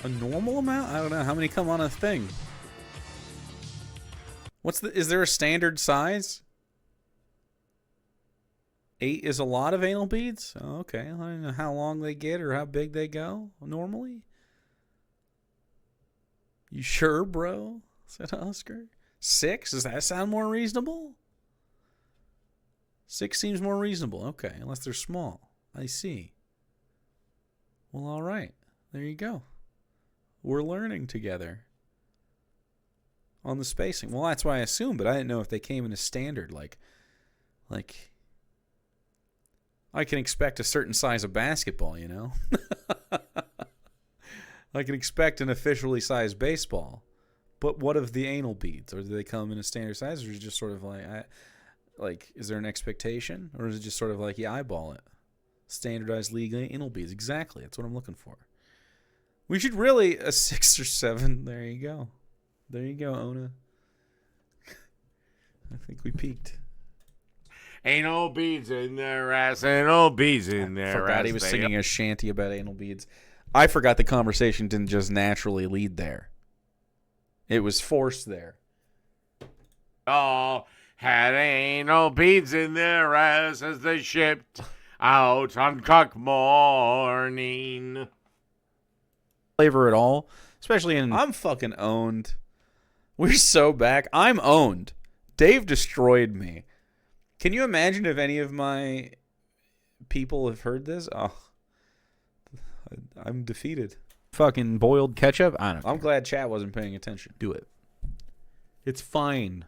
A normal amount? I don't know. How many come on a thing? Is there a standard size? 8 is a lot of anal beads? Oh, okay. I don't know how long they get or how big they go normally. You sure, bro? Said Oscar. 6? Does that sound more reasonable? 6 seems more reasonable. Okay, unless they're small. I see. Well, all right. There you go. We're learning together on the spacing. Well, that's why I assumed, but I didn't know if they came in a standard. Like I can expect a certain size of basketball, you know? I can expect an officially sized baseball. But what of the anal beads? Or do they come in a standard size? Or is it just sort of like, is there an expectation? Or is it just sort of like, you eyeball it? Standardized league anal beads. Exactly. That's what I'm looking for. We should really, a 6 or 7. There you go. There you go, Ona. I think we peaked. Anal beads in their ass, anal beads in their ass. I forgot he was singing a shanty about anal beads. I forgot the conversation didn't just naturally lead there. It was forced there. Oh, had anal beads in their ass as they shipped out on cock morning. Flavor at all, especially in... I'm fucking owned. We're so back. I'm owned. Dave destroyed me. Can you imagine if any of my people have heard this? Oh, I'm defeated. Fucking boiled ketchup? I don't know. I'm glad chat wasn't paying attention. Do it. It's fine.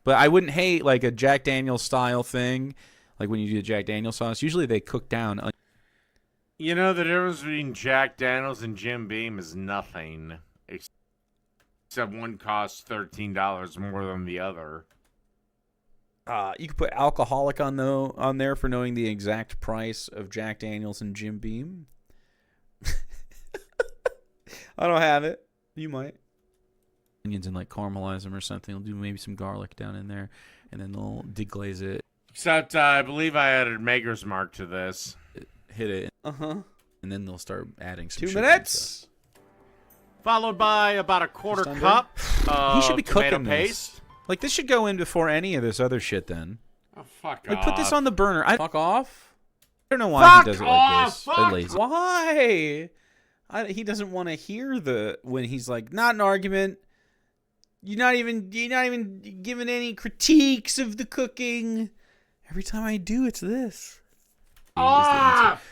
But I wouldn't hate like a Jack Daniel's style thing. Like when you do the Jack Daniel's sauce, usually they cook down. You know, the difference between Jack Daniels and Jim Beam is nothing. Except one costs $13 more than the other. You could put alcoholic on there for knowing the exact price of Jack Daniels and Jim Beam. I don't have it. You might. Onions and like caramelize them or something. They'll do maybe some garlic down in there, and then they'll deglaze it. Except I believe I added Maker's Mark to this. Hit it. And then they'll start adding some 2 minutes. Followed by about a quarter cup of he should be tomato cooking paste. This. Like, this should go in before any of this other shit, then. Oh, fuck like, off. Put this on the burner. Fuck off? I don't know why he does it like this. Lazy. Why? He doesn't want to hear when he's like, not an argument. You're not even giving any critiques of the cooking. Every time I do, it's this.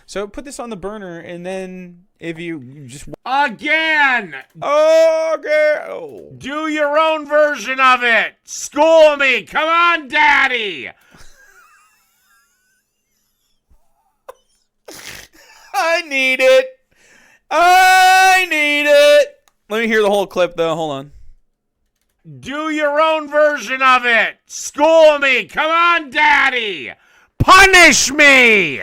So put this on the burner, and then if you just... Again! Oh! Do your own version of it! School me! Come on, Daddy! I need it! I need it! Let me hear the whole clip, though. Hold on. Do your own version of it! School me! Come on, Daddy! Punish me!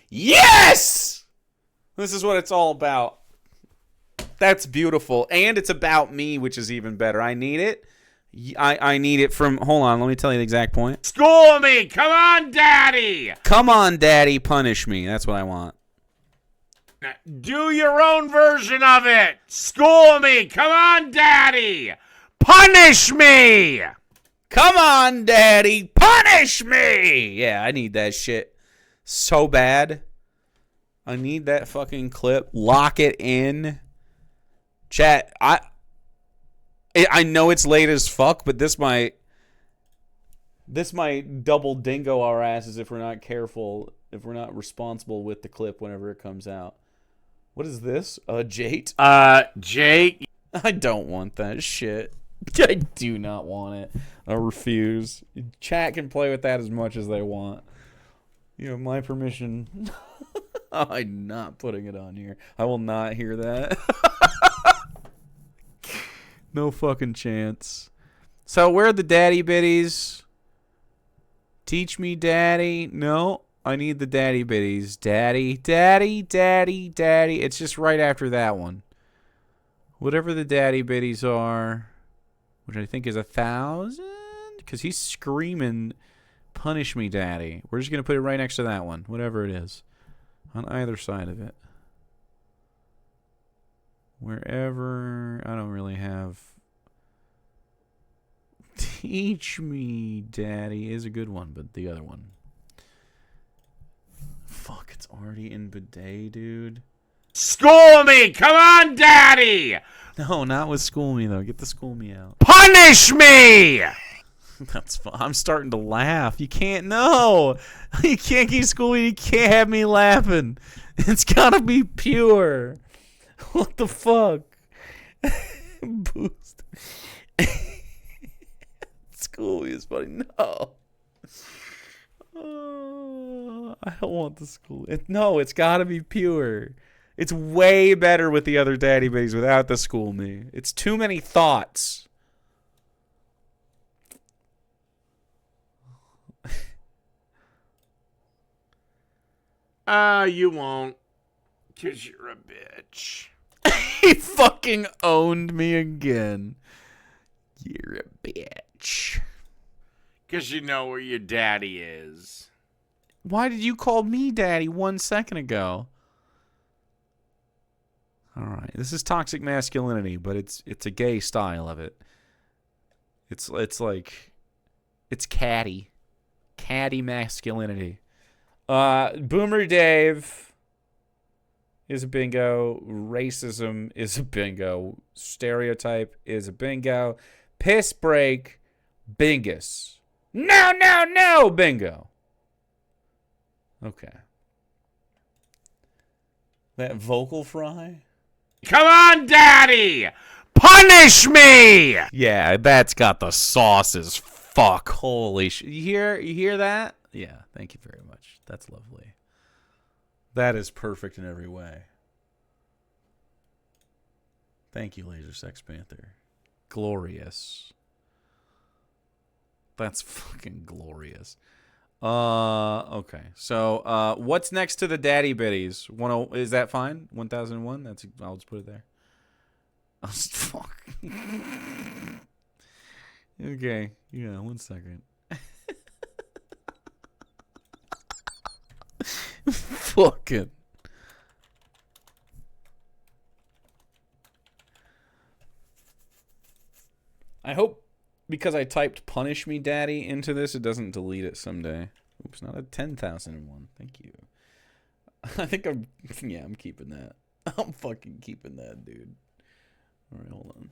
Yes! This is what it's all about. That's beautiful. And it's about me, which is even better. I need it. I need it from... Hold on, let me tell you the exact point. School me! Come on, Daddy! Come on, Daddy, punish me. That's what I want. Do your own version of it! School me! Come on, Daddy! Punish me! Come on, Daddy, punish me! Yeah, I need that shit so bad. I need that fucking clip. Lock it in. Chat, I know it's late as fuck, but this might double dingo our asses if we're not careful, if we're not responsible with the clip whenever it comes out. What is this? Jate? Jake? I don't want that shit. I do not want it. I refuse. Chat can play with that as much as they want. You have my permission. I'm not putting it on here. I will not hear that. No fucking chance. So where are the daddy bitties? Teach me, daddy. No, I need the daddy bitties. Daddy, daddy, daddy, daddy. It's just right after that one. Whatever the daddy bitties are, which I think is 1,000, because he's screaming, punish me, daddy. We're just going to put it right next to that one, whatever it is. On either side of it. Wherever I don't really have. Teach me, Daddy is a good one, but the other one. Fuck, it's already in bidet, dude. School me! Come on, Daddy! No, not with school me, though. Get the school me out. Punish me! That's fine. I'm starting to laugh. You can't, no. You can't keep school me. You can't have me laughing. It's gotta be pure. What the fuck? Boost. School me is funny. No. I don't want the school. No, it's gotta be pure. It's way better with the other daddy babies without the school me. It's too many thoughts. You won't. 'Cause you're a bitch. He fucking owned me again. You're a bitch. 'Cause you know where your daddy is. Why did you call me daddy 1 second ago? All right, this is toxic masculinity, but it's a gay style of it. It's like it's catty masculinity. Boomer Dave is a bingo. Racism is a bingo. Stereotype is a bingo. Piss break, bingus. No, bingo. Okay. That vocal fry? Come on, Daddy! Punish me! Yeah, that's got the sauce as fuck. Holy shit. You hear that? Yeah, thank you very much. That's lovely. That is perfect in every way. Thank you, Laser Sex Panther. Glorious. That's fucking glorious. Okay. So, what's next to the daddy bitties? Is that fine? 1001? I'll just put it there. Fuck. Okay. Yeah, 1 second. Fucking. I hope because I typed "punish me, daddy" into this, it doesn't delete it someday. Oops, not a 10,001. Thank you. I think I'm keeping that. I'm fucking keeping that, dude. All right, hold on.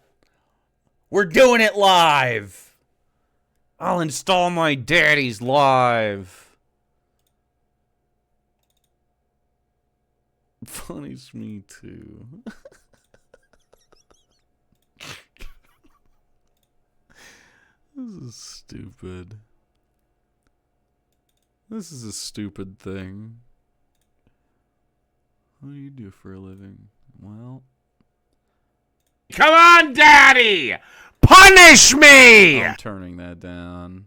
We're doing it live. I'll install my daddies live. Punish me too. This is stupid. This is a stupid thing. What do you do for a living? Well... Come on, Daddy! Punish me! I'm turning that down.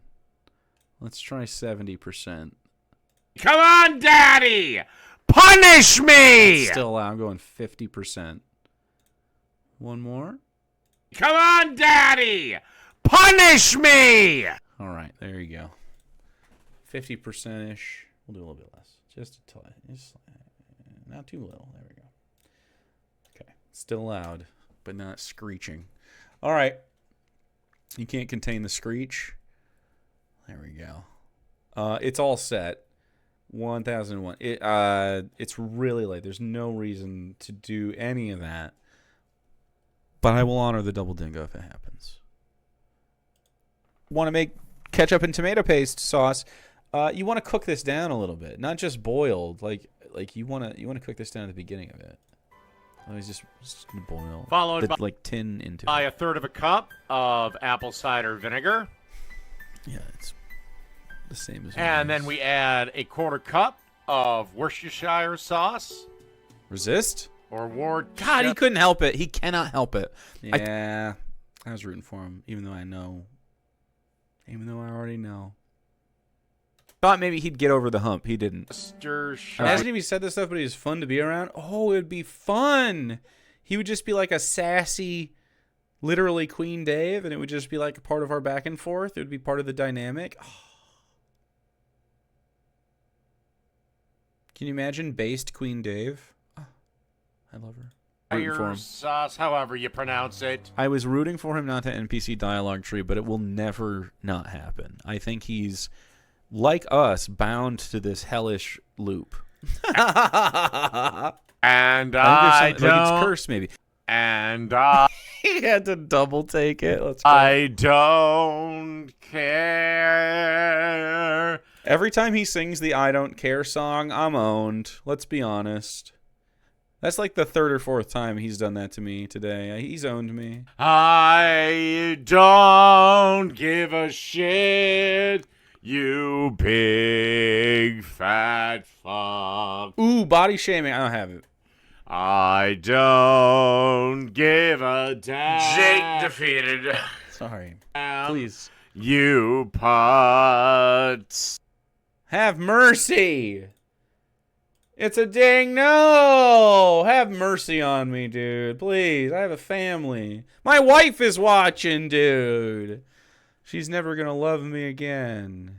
Let's try 70%. Come on, Daddy! Punish me! That's still loud. I'm going 50%. One more. Come on, Daddy! Punish me! All right, there you go. 50%-ish. We'll do a little bit less. Just a touch. Not too little. There we go. Okay. Still loud, but not screeching. All right. You can't contain the screech. There we go. It's all set. 1001. It's really late. There's no reason to do any of that. But I will honor the double dingo if it happens. Want to make ketchup and tomato paste sauce? You want to cook this down a little bit, not just boiled. Like you want to cook this down at the beginning of it. I was just gonna boil. Followed by like tin into a it. third of a cup of apple cider vinegar. Yeah, it's the same as. And then we add a quarter cup of Worcestershire sauce. Resist? Or Ward. God, he couldn't help it. He cannot help it. Yeah, I was rooting for him, even though I know. Even though I already know. Thought maybe he'd get over the hump. He didn't. Imagine if he said this stuff, but he was fun to be around. Oh, it'd be fun. He would just be like a sassy, literally Queen Dave, and it would just be like a part of our back and forth. It would be part of the dynamic. Oh. Can you imagine based Queen Dave? Oh, I love her. Rooting for him. Sauce, however you pronounce it. I was rooting for him not to NPC dialogue tree, but it will never not happen. I think he's, like us, bound to this hellish loop. And I I think like it's don't. cursed, maybe. And I. He had to double take it. Let's go. I don't care. Every time he sings the I Don't Care song, I'm owned. Let's be honest. That's like the third or fourth time he's done that to me today. He's owned me. I don't give a shit, you big fat fuck. Ooh, body shaming. I don't have it. I don't give a damn. Jake defeated. Sorry. Please. You putz. Have mercy. It's a ding no. Have mercy on me, dude. Please. I have a family. My wife is watching, dude. She's never going to love me again.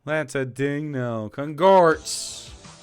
That's a ding no. Congrats.